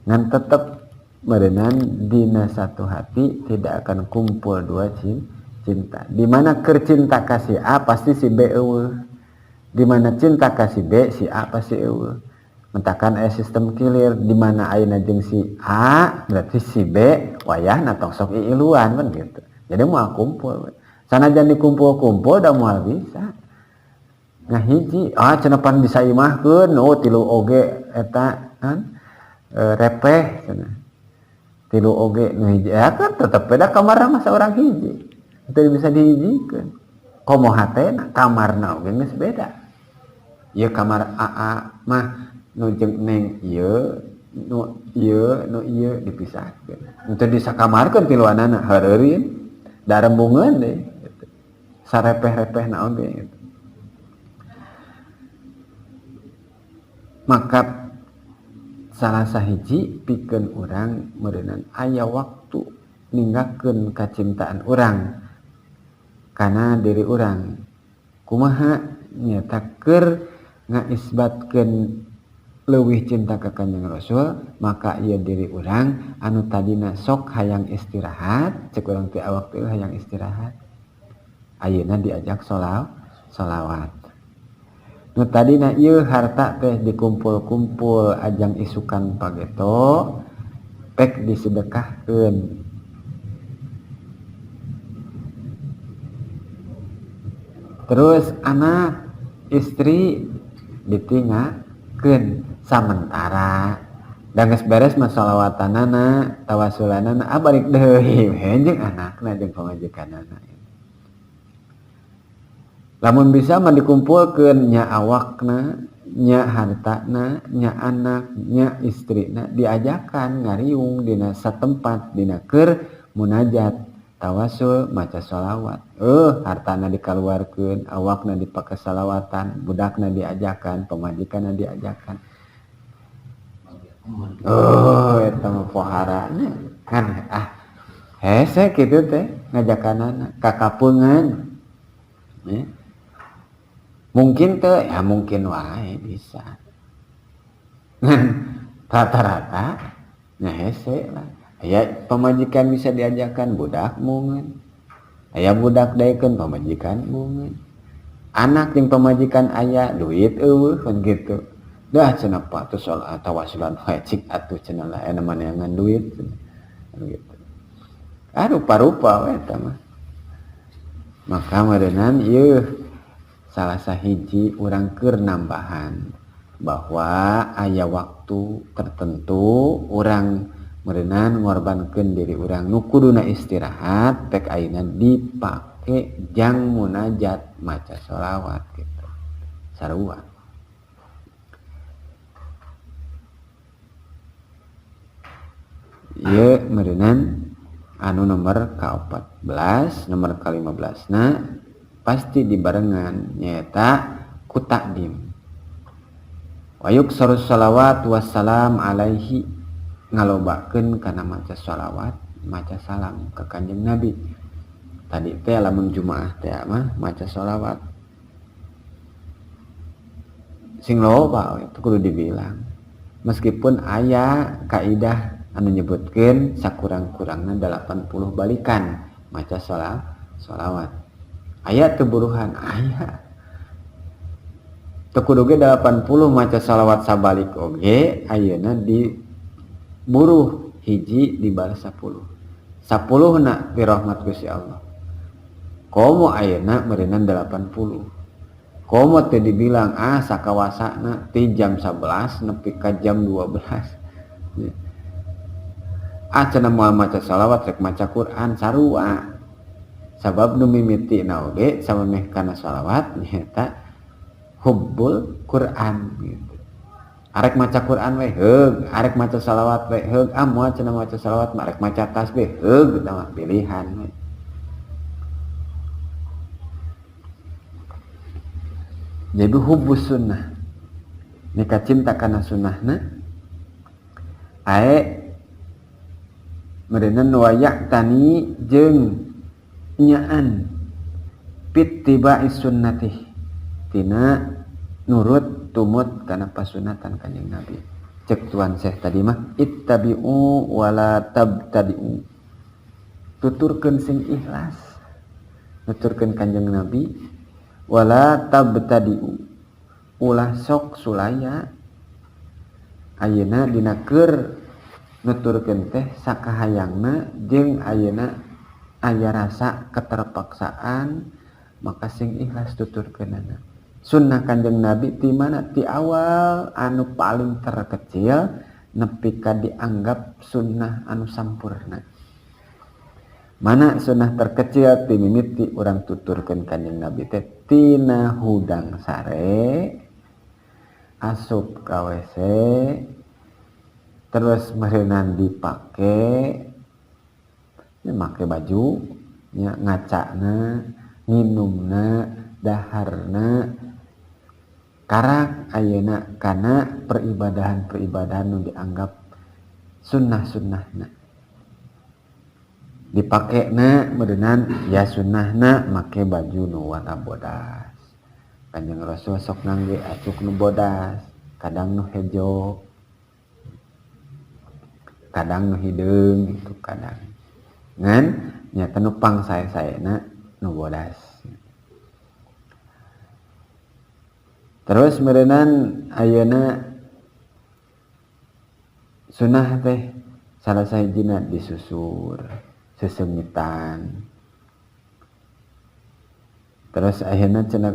[SPEAKER 1] Ngan tetep meureunnan dina satu hati tidak akan kumpul 2 cinta. Di mana keur cinta ka si A pasti si B eueuh. Di mana cinta ka si B si A pasti eueuh. Mentakan aya sistem kilir di mana ayeuna jeung si A berarti si B wayahna tong sok iiluan kan gitu. Jadi moal kumpul. Sanajan dikumpul-kumpul da moal bisa. Ngahiji cenepan bisa imahkeun tilu oge eta kan repeh cenah. Tilu oge nu hiji kan tetep beda kamar mah saurang hiji. Teu bisa dihijikeun. Komoha teh kamarna oge geus beda. Ieu kamar AA mah nu jeung Neng ieu nu ieu dipisahkeun. Teu disakamarkeun tiluanana hareureun da rembungeun deui. Sarepeh-repeh naon ge gitu. Maka salah sahiji pikeun urang meureunnan aya waktu ninggalkeun kacintaan urang kana diri urang. Kumaha nyata keur ngaisbatkeun leuwih cinta ka Kanjeng Rasul, maka ieu diri urang anu tadina sok hayang istirahat, cek urang teh awak teh hayang istirahat. Ayeuna diajak sholawat. Nu tadina ieu harta teh dikumpul-kumpul ajang isukan pageto pek disedekahkeun. Terus anak istri ditinggalkeun samentara da geus beres mah sholawatanana tawasulanana balik deui jeung anakna jeung pamajikanana. Lamun bisa mah dikumpulkeun nya awakna, nya hartana, nya anak, nya istrina diajakan ngariung dina satempat dina keur munajat, tawasul, maca sholawat. Hartana dikaluarkeun, awakna dipake salawatan, budakna diajakan, pamajikanna diajakan. Eta mah poharana kan hese kitu teh ngajakanana kakapeungan. Mungkin teh ya mungkin wae bisa. Rata-rata nya hese lah. Aya pamajikan bisa diajakan budak mungeun. Aya budak daekeun pamajikan mungeun. Anak jeung pamajikan aya duit eueuh kan gitu. Dah cenah patuh salat tawasulan wae cik atuh cenah lah aya maneangan duit kan gitu. Rupa-rupa we eta mah. Maka meureunnan ieu salah sahiji urang keur nambahan bahwa aya waktu tertentu urang merenang ngorbankeun diri urang nu kuduna istirahat tek ayeuna dipake jang munajat maca sholawat gitu sarua. Ieu merenang anu nomor ka-14, nomor ka-15 na pasti dibarengan nyaeta ku takdim. Wa yuksarus shalawat wassalam alaihi, ngalobakeun kana maca shalawat maca salam ka Kanjeng Nabi. Tadi teh lamun Jumaah teh mah maca shalawat sing loba itu kudu dibilang. Meskipun aya kaidah anu nyebutkeun sakurang-kurangna 80 balikan maca sholawat. Aya teu buruhan aya. Teu kudu ge 80 maca sholawat sabalik oge ayeuna di buruh hiji dibalas 10. 10 na bi rahmat Gusti Allah. Komo ayeuna meureunna 80. Komo teu dibilang sakawasana ti jam 11 nepi ka jam 12. Cenah moal maca sholawat rek maca Quran sarua. Sabab nu mimitina oge samemeh kana sholawat nyaeta hubbul Quran gitu. Arek maca Quran we heug, arek maca sholawat we heug, moal cenah maca sholawat mah arek maca tasbih heug eta mah pilihan we. Jadi hubbus sunnah. Nika cinta kana sunnahna ae merenang wayak tani jeung nyaan pittiba'i sunnati tina nurut tumut kana pasunatan Kanjeng Nabi. Cek Tuan Syekh tadi mah ittabi'u wala tabtadi'u, tuturkeun sing ikhlas, nuturkeun Kanjeng Nabi, wala tabtadi'u ulah sok sulaya ayeuna dina keur nuturkeun teh sakahayangna jeung ayeuna aya rasa keterpaksaan maka sing ikhlas tuturkeunana. Sunnah Kanjeng Nabi ti mana ti awal anu paling terkecil nepi ka dianggap sunnah anu sampurna. Mana sunnah terkecil ti mimiti urang tuturkeun Kanjeng Nabi teh tina hudang sare asup ka WC terus meureunnan dipake make baju nya ngacana nginumna daharna karak ayeuna kana peribadahan nu dianggap sunnah-sunnahna dipakena meureunnan ya sunnahna make baju nu warna bodas. Kanjeng Rasul sok ngangge acuk nu bodas, kadang nu hejo, kadang nu hideung gitu kadang. Ngan nyata nu pangsae-saena nu bodas. Terus meureunnan ayeuna sunah teh salah sahijina disusur, sesengitan. Terus ayeuna cenah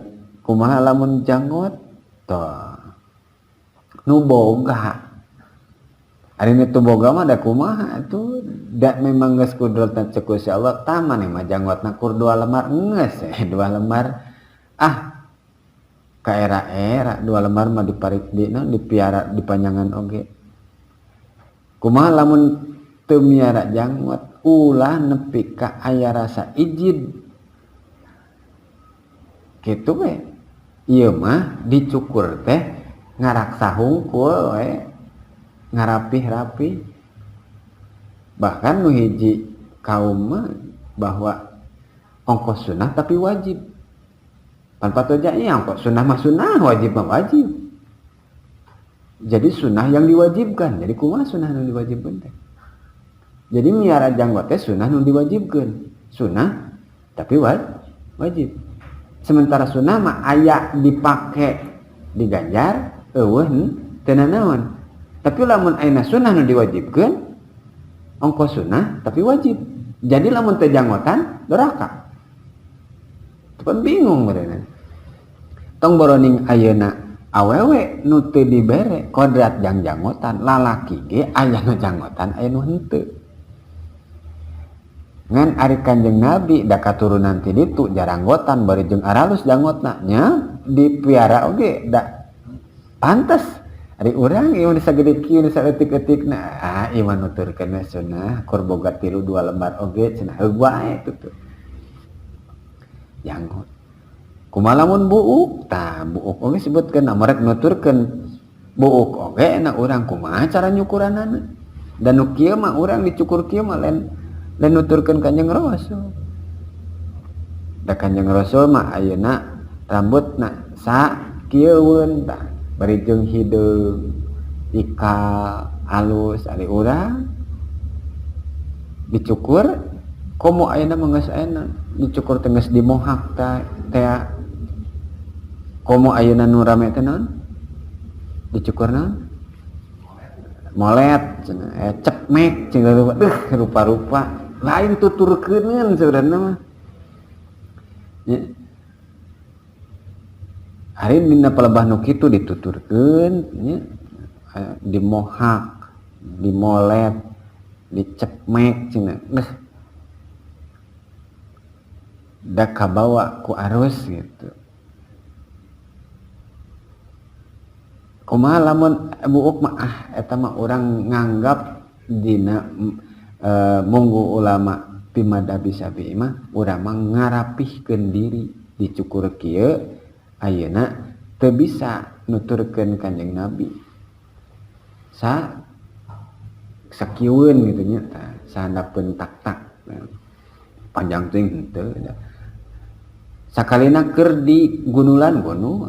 [SPEAKER 1] kumaha lamun janggot toh nu boga. Ari nu teu boga mah da kumaha atuh da memang geus kudratna ceuk Gusti Allah taman mah janggotna kur 2 lembar geus 2 lembar ka era-era 2 lembar mah diparik dipiara dipanjangan oge. Kumaha lamun teu miara janggot ulah nepi ka aya rasa ijid kitu we. Ieu mah dicukur teh ngaraksa hungkul we ngarapih-rapih. Bahkan nu hiji kaum mah bahwa ongkos sunnah tapi wajib. Pan patoja ieu ongkos sunnah mah sunnah, wajib mah wajib. Jadi sunnah yang diwajibkan. Jadi kumaha sunnah nu diwajibkeun teh? Jadi miara janggot teh sunnah nu diwajibkeun. Sunnah tapi wajib. Sementara sunnah mah aya dipake diganjar eueuh teu naon. Tapi lamun ayeuna sunnah nu diwajibkeun ongkos sunnah tapi wajib. Jadi lamun teu janggotan doraka. Tupan bingung berenang. Tong boroning ayeuna awewe nu teu dibere kodrat janggotan lalaki ge aya nu janggotan aya nu henteu ngan ari Kanjeng Nabi da katurunan ti ditu jaranggotan bari jeung aralus janggotna nya dipiara oge da pantes ari urang ieu nu sagede kieu nu saeutik-eutikna ieu nuturkeun sunnah kur boga 3-2 lembar oge cenah heug wae tuh janggot kumaha lamun buuk buuk oge sebutkeun amrek nuturkeun buuk oge na urang kumaha cara nyukuranana dan nu kieu mah urang dicukur kieu mah lain nuturkeun Kanjeng Rasul da Kanjeng Rasul mah ayeuna rambutna sa kieueun tah bari jeung hideung ikal alus ari urang dicukur komo ayeuna mah geus ayeuna dicukur teh geus dimohak teh komo ayeuna nu rame teh naon dicukur naon molet cenah cepmek cenah rupa-rupa lain tuturkeuneun sebenarnya mah hari dina palebah nu kitu dituturkeun nya dimohak dimolet dicepmek cenah da kabawa ku arus gitu kumaha lamun buuk mah eta mah urang nganggap dina munggu ulama ti madhab Syafi'i mah urang mah ngarapihkeun diri dicukur kieu ayeuna teu bisa nuturkeun Kanjeng Nabi sakieueun gitu nya sahandapeun tak panjang teuing henteu sakalina keur digunulan gunu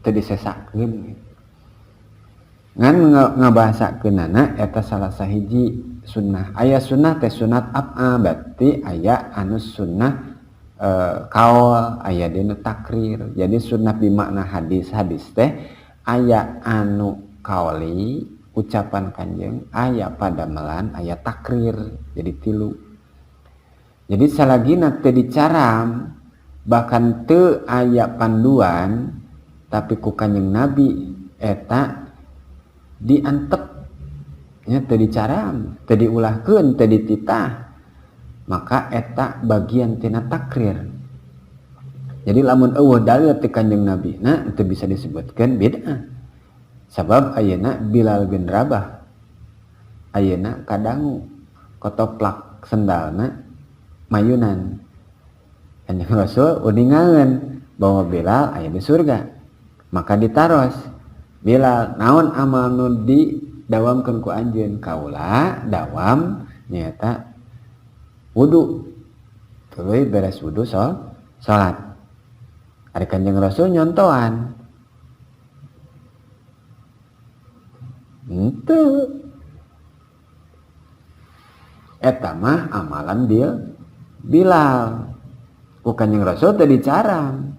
[SPEAKER 1] teu disesakeun gitu. Ngan ngabahasakeunana eta salah sahiji sunnah aya sunnah teh sunat ab'a berarti aya anu sunnah kaul aya dina takrir jadi sunnah bimakna hadis teh aya anu kauli ucapan Kanjeng aya padamelan aya takrir jadi 3 jadi salagina teu dicaram bahkan teu aya panduan tapi ku Kanjeng Nabi eta diantep nya teu dicaram teu diulahkeun teu dititah maka eta bagian tina takrir jadi lamun eueuh dalil ti Kanjeng Nabi na teu bisa disebutkeun bid'ah sabab ayeuna Bilal bin Rabah ayeuna kadangu kotoplak sendalna mayunan Kanjeng Rasul uningaeun bahwa Bilal aya di surga maka ditaros Bilal naon amal nu didawamkeun ku anjeun kaula dawam nyaeta wudu tuluy beres wudu salat ari Kanjeng Rasul nyontohan henteu eta mah amalan Bilal ku Kanjeng Rasul teu dicaram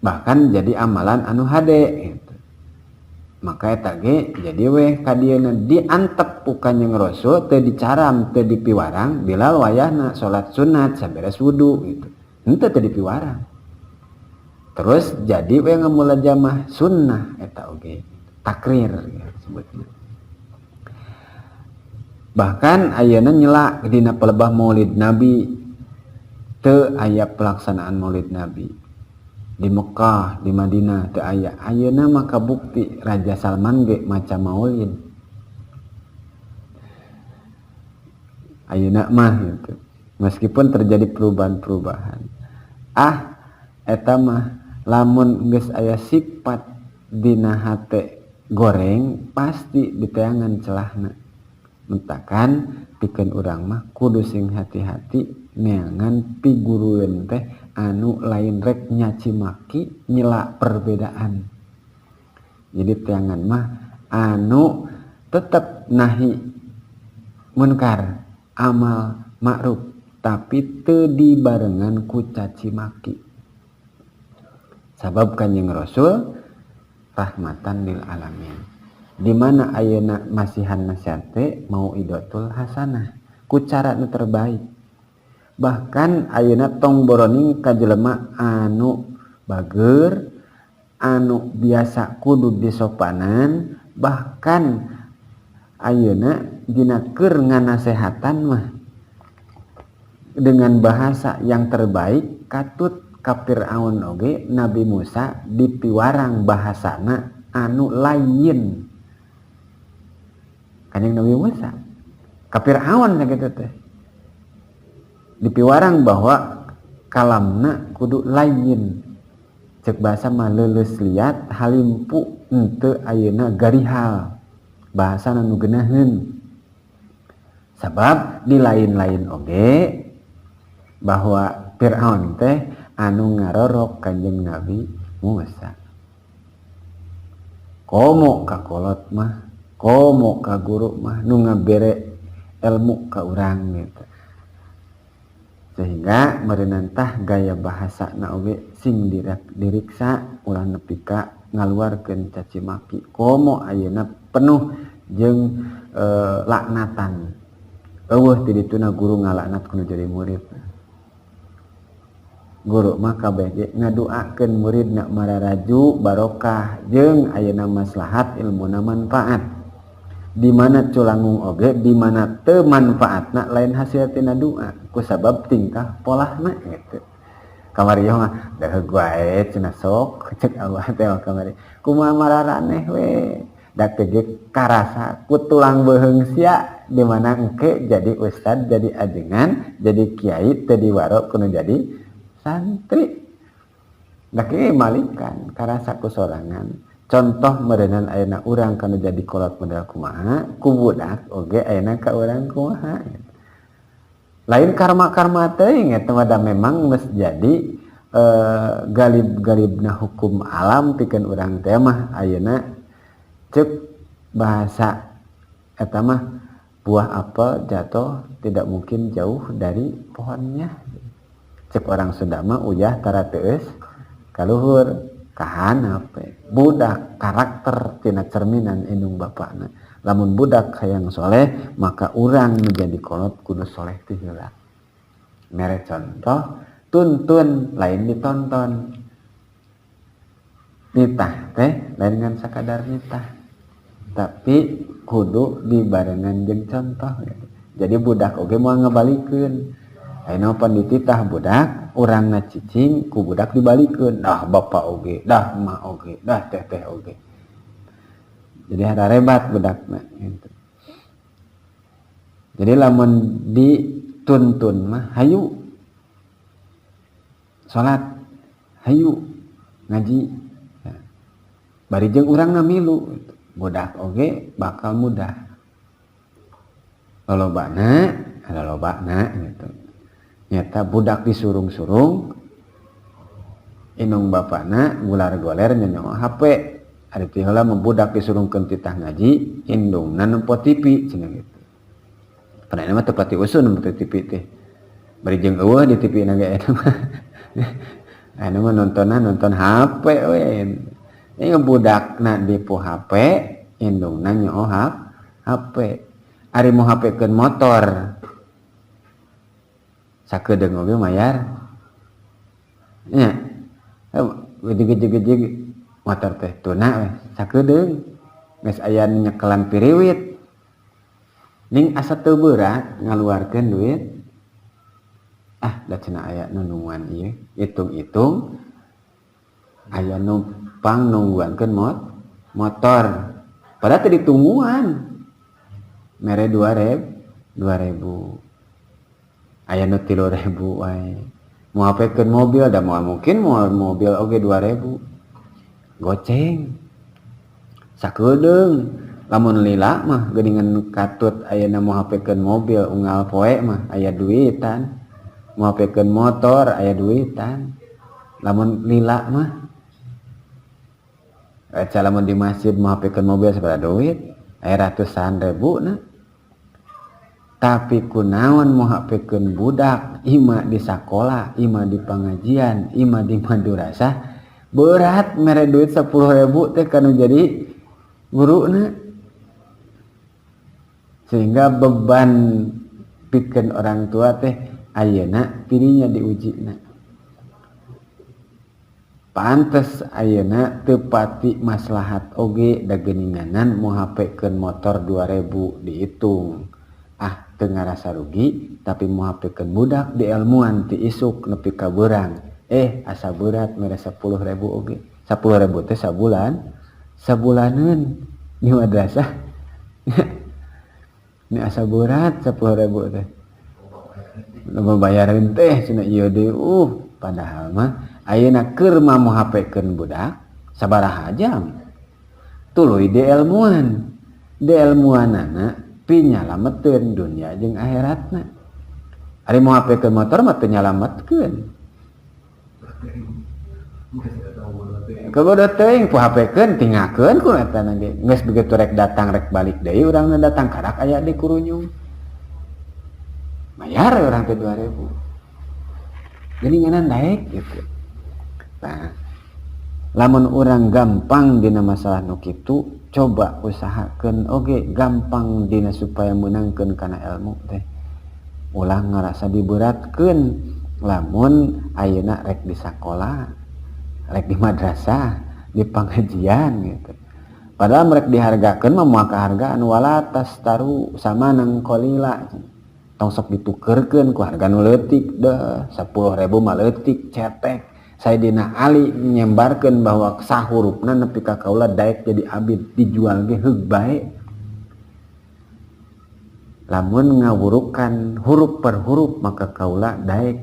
[SPEAKER 1] bahkan jadi amalan anu hade gitu. Maka eta ge jadi weh kadieuna diantep ku Kanjeng Rasul teu dicaram teu dipiwarang Bilal wayahna salat sunat saberes wudu gitu henteu teu dipiwarang terus jadi weh ngamulajamah sunnah eta oge takrir ya, sebutnya bahkan ayeuna nyela dina pelebah Maulid Nabi teu aya pelaksanaan Maulid Nabi di Mekah, di Madinah teu aya. Ayeuna mah kabukti Raja Salman ge maca maulid. Ayeuna mah gitu. Meskipun terjadi perubahan-perubahan. Eta mah lamun geus aya sifat dina hate goreng pasti diteangan celahna. Mentakan pikeun urang mah kudu sing hati-hati neangan pigurueun teh anu lain rek nyaci maki nyela perbedaan jadi teangan mah anu tetap nahi munkar amal ma'ruf tapi teu dibarengan ku caci maki sabab Kanjeng Rasul rahmatan lil alamin di mana ayeuna masihan nasihat teh mau idotul hasanah ku cara nu terbaik bahkan ayeuna tong boroning ka jelema anu bageur anu biasa kudu disopanan, bahkan ayeuna dina keur nganasehatan mah dengan bahasa yang terbaik katut ka Firaun oge Nabi Musa dipiwarang bahasana anu lain. Kanjeng Nabi Musa ka Firaun sakitu teh dipiwarang bahwa kalamna kudu lain. Cek bahasa mah leuleus liat halimpu henteu ayeuna garihal. Bahasa nu geunaheun. Sabab di lain-lain oge bahwa Firaun teh anu ngarorok Kanjeng Nabi Musa. Komo ka kolot mah, komo ka guru mah nu ngabere ilmu ka urang gitu. Sehingga meureunna tah gaya bahasana oge sing diriksa ulah nepi ka ngaluarkeun caci maki. Komo ayeuna penuh jeung laknatan. Eueuh ti dituna guru ngalaknat kudu jadi murid. Guru mah kabeh ge ngadoakeun muridna mararaju barokah jeung ayeuna maslahat ilmuna manfaat. Di mana culangung oge di mana teu manfaatna lain hasil tina doa kusabab tingkah polahna gitu. Kamari mah daheug wae cenah sok cek Allah teh kamari. Kumaha mararaneh we. Da teh ge karasa ku tulang beuheung sia di mana engke jadi ustad, jadi ajengan, jadi kiai teu diwaro kudu jadi santri. Da ge malikan karasa ku sorangan. Contoh meureunna ayeuna urang kana jadi kolot model kumaha, ku budak oge ayeuna ka urang kumaha. Lain karma-karma teuing eta mah memang geus jadi galib-galibna hukum alam pikeun urang teh mah ayeuna cek bahasa eta mah buah apel jatuh tidak mungkin jauh dari pohonnya. Cek orang Sunda mah uyah tara teueus kaluhur. Kahanap budak karakter tina cerminan indung bapakna. Lamun budak hayang soleh maka urang menjadi kolot kudu soleh ti heula. Mere contoh tuntun lain ditonton. Nitah teh lain ngan sakadar nitah. Tapi kudu dibarengan jeung contoh. Jadi budak oge moal ngabalikeun. Ayeuna pan dititah budak, urangna cicing ku budak dibalikeun. Dah bapa oge, dah emak oge, dah teh oge. Jadi hararebat budakna gitu. Jadi lamun dituntun mah hayu salat, hayu ngaji. Ya. Bari jeung urangna milu, budak oge bakal mudah. Lolobana gitu. Nyata budak disurung-surung inung bapana gular-goler nyanyo HP ari teh heula membudak disurungkeun titah ngaji indungna nempo TV cenah gitu. Padahal mah teu pati usun nempo TV teh. Bari jeung eueuh di TV na ge eta mah. Anu mah nonton HP we. Ini budakna dipo HP indungna nyoho HP. Ari mau HP-keun motor sakedeung oge mayar. Nya. Gede-gede motor teh tuna we sakedeung. Geus aya nyekelan piriwit. Ning asa teu berat ngaluarkeun duit. Ah, da cenah aya nunungan ieu. Hitung-hitung aya numpang nungguankeun motor. Padahal teu ditungguan. Mere 2000. Aya nu 3000 wae. Mau hapekeun mobil da moal mungkin moal mobil oge 2000. Goceng. Sakedeung lamun lila mah geuningan katut ayeuna mau hapekeun mobil unggal poe mah aya duitan. Mau hapekeun motor aya duitan. Lamun lila mah lamun di masjid mau hapekeun mobil sabaraha duit? Aya ratusan ribu na. Tapi kunaon mau hapekeun budak ima di sakola, ima di pengajian, ima di madrasah berat mere duit 10.000 teh kanu jadi guruna. Sehingga beban pikeun orang tua teh ayeuna tirinya diujina. pantes ayeuna teu pati maslahat oge da geuninganan mau hapekeun motor 2000 dihitung teu ngarasa rugi tapi mau hapekeun budak dielmuan ti isuk nepi ka beurang asa berat mere 10.000 oge 10.000 teh sabulaneun di madrasah ini asa berat 10.000 teh bayarin teh cenah ieu deui padahal mah ayeuna keur mah mau hapekeun budak sabaraha jam tuluy di ilmuanana pinyalametkeun dunia jeung akhiratna ari mau hapekeun motor mah teu nyalametkeun kabodo teuing ku hapekeun tinggalkeun ku eta ge geus begitu rek datang rek balik deui urangna datang karak aya di kurunyung bayar orang teh 2.000 jadi nganan daek gitu. Nah, lamun urang gampang dina masalah nu kitu coba usahakeun oge gampang dina supaya meunangkeun kana ilmu teh ulah ngarasa diberatkeun lamun ayeuna rek di sakola rek di madrasah di pangajian gitu padahal merek dihargakeun mah moal kahargaan wala tastaru sama nang qalila tong sok ditukerkeun ku harga nu leutik deh 10.000 mah leutik cetek Sayyidina Ali nyembarkeun bahwa sahurupna nepi ka kaula daek jadi abid dijual ge heug bae lamun ngawurukan huruf per huruf maka kaula daek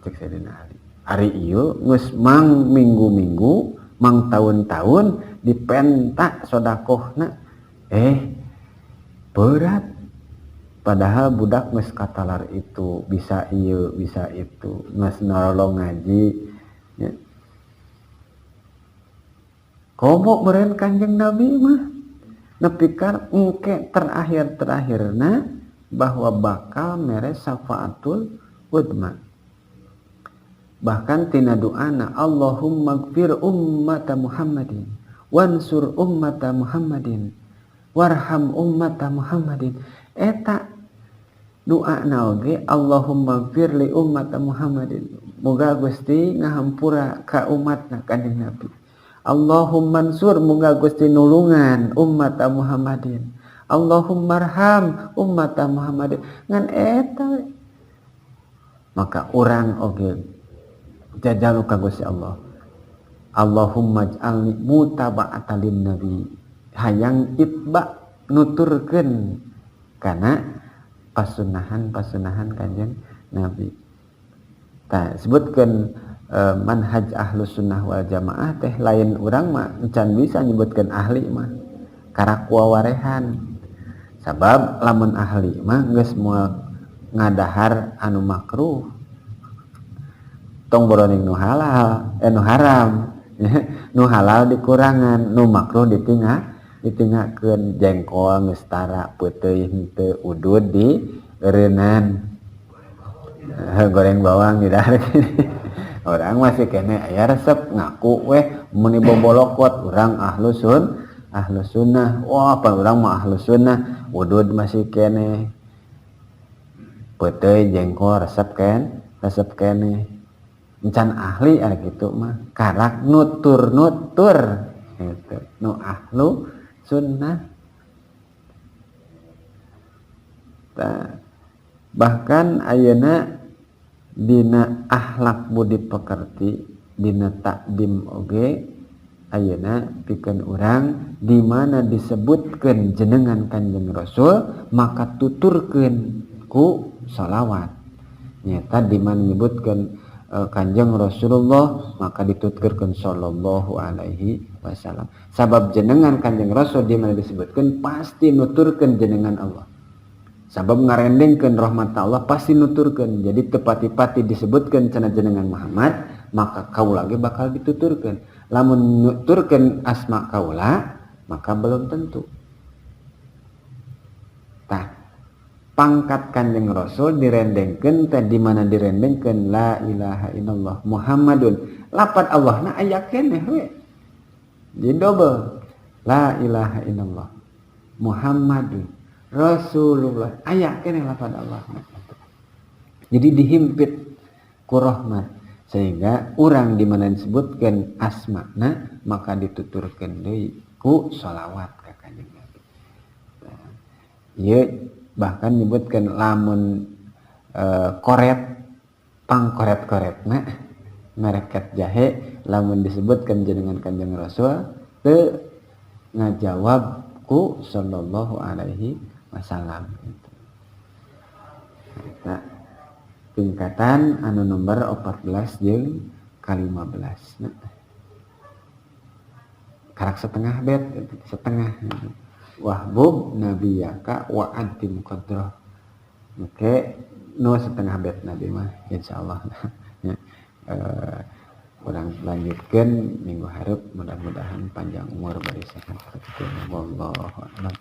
[SPEAKER 1] cek Sayyidina Ali ari ieu geus mang minggu-minggu mang tahun-tahun dipenta sedekahna berat padahal budak geus katalar itu bisa ieu bisa itu geus nolong ngaji ya. Komo meureun Kanjeng Nabi mah nepi ka engke terakhirna bahwa bakal mere syafaatul udma bahkan tina doana Allahumma gfir ummata Muhammadin wansur ummata Muhammadin warham ummata Muhammadin eta doa naoge Allahumma gfirli ummata Muhammadin moga Gusti ngahampura ka umatna Kanjeng Nabi Allahumma ansur moga Gusti nulungan ummata Muhammadin Allahumma arham ummata Muhammadin ngan eta maka urang oge jajalu ka Gusti Allah Allahumma ij'alni mutaba'atan lin nabi hayang itba nuturkeun kana pasunahan Kanjeng Nabi. Tah sebutkeun manhaj ahlus sunnah wal jamaah teh lain urang mah encan bisa nyebutkeun ahli mah karakua warehan. Sabab lamun ahli mah geus moal ngadahar anu makruh. Tong boroning nu halal, nu haram. Nu halal dikurangan, nu makruh ditinggalkeun jengkol geus tara peuteuy henteu udud di eureunnan goreng bawang gitu orang masih kene aya resep ngaku weh muni bobolokot urang ahlus sunnah wah apa urang mah ahlus sunnah udud masih kene peuteuy jengkol resep kene encan ahli ari kitu mah karak nutur gitu nu ahlu sunnah. Bahkan ayeuna dina akhlak budi pekerti dina takdim oge ayeuna pikeun urang di mana disebutkeun jenengan Kanjeng Rasul maka tuturkeun ku shalawat nyata di mana menyebutkeun Kanjeng Rasulullah maka dituturkeun sallallahu alaihi wasallam sabab jenengan Kanjeng Rasul di mana disebutkeun pasti nuturkeun jenengan Allah sabab ngarendengkeun rahmat Allah pasti nuturkeun jadi tepati-pati disebutkeun cenah jenengan Muhammad maka kaula ge bakal dituturkeun lamun nuturkeun asma kaula maka belum tentu tah pangkat Kanjeng Rasul direndengkeun teh di mana direndengkeun la ilaha illallah Muhammadun lafaz Allahna aya keneh we jadi double la ilaha illallah Muhammadun Rasulullah aya keneh lafaz Allah jadi dihimpit ku rahmat sehingga urang di mana disebutkan asmana maka dituturkeun deui ku sholawat ka Kanjeng Nabi. Ieu bahkan nyebutkeun lamun koret pangkoret-koretna mereket jahe lamun disebutkan jenengan Kanjeng Rasul teu ngajawab ku sallallahu alaihi wasallam. Nah, tingkatan anu nomor 14 jeung ka-15. Nah, karak setengah bet, setengah. Wahbub nabiyaka wa antim qadrah. Oke, no setengah bet nabi mah insyaallah. Urang lanjutkeun minggu hareup mudah-mudahan panjang umur bari sehat. Wallahu a'lam.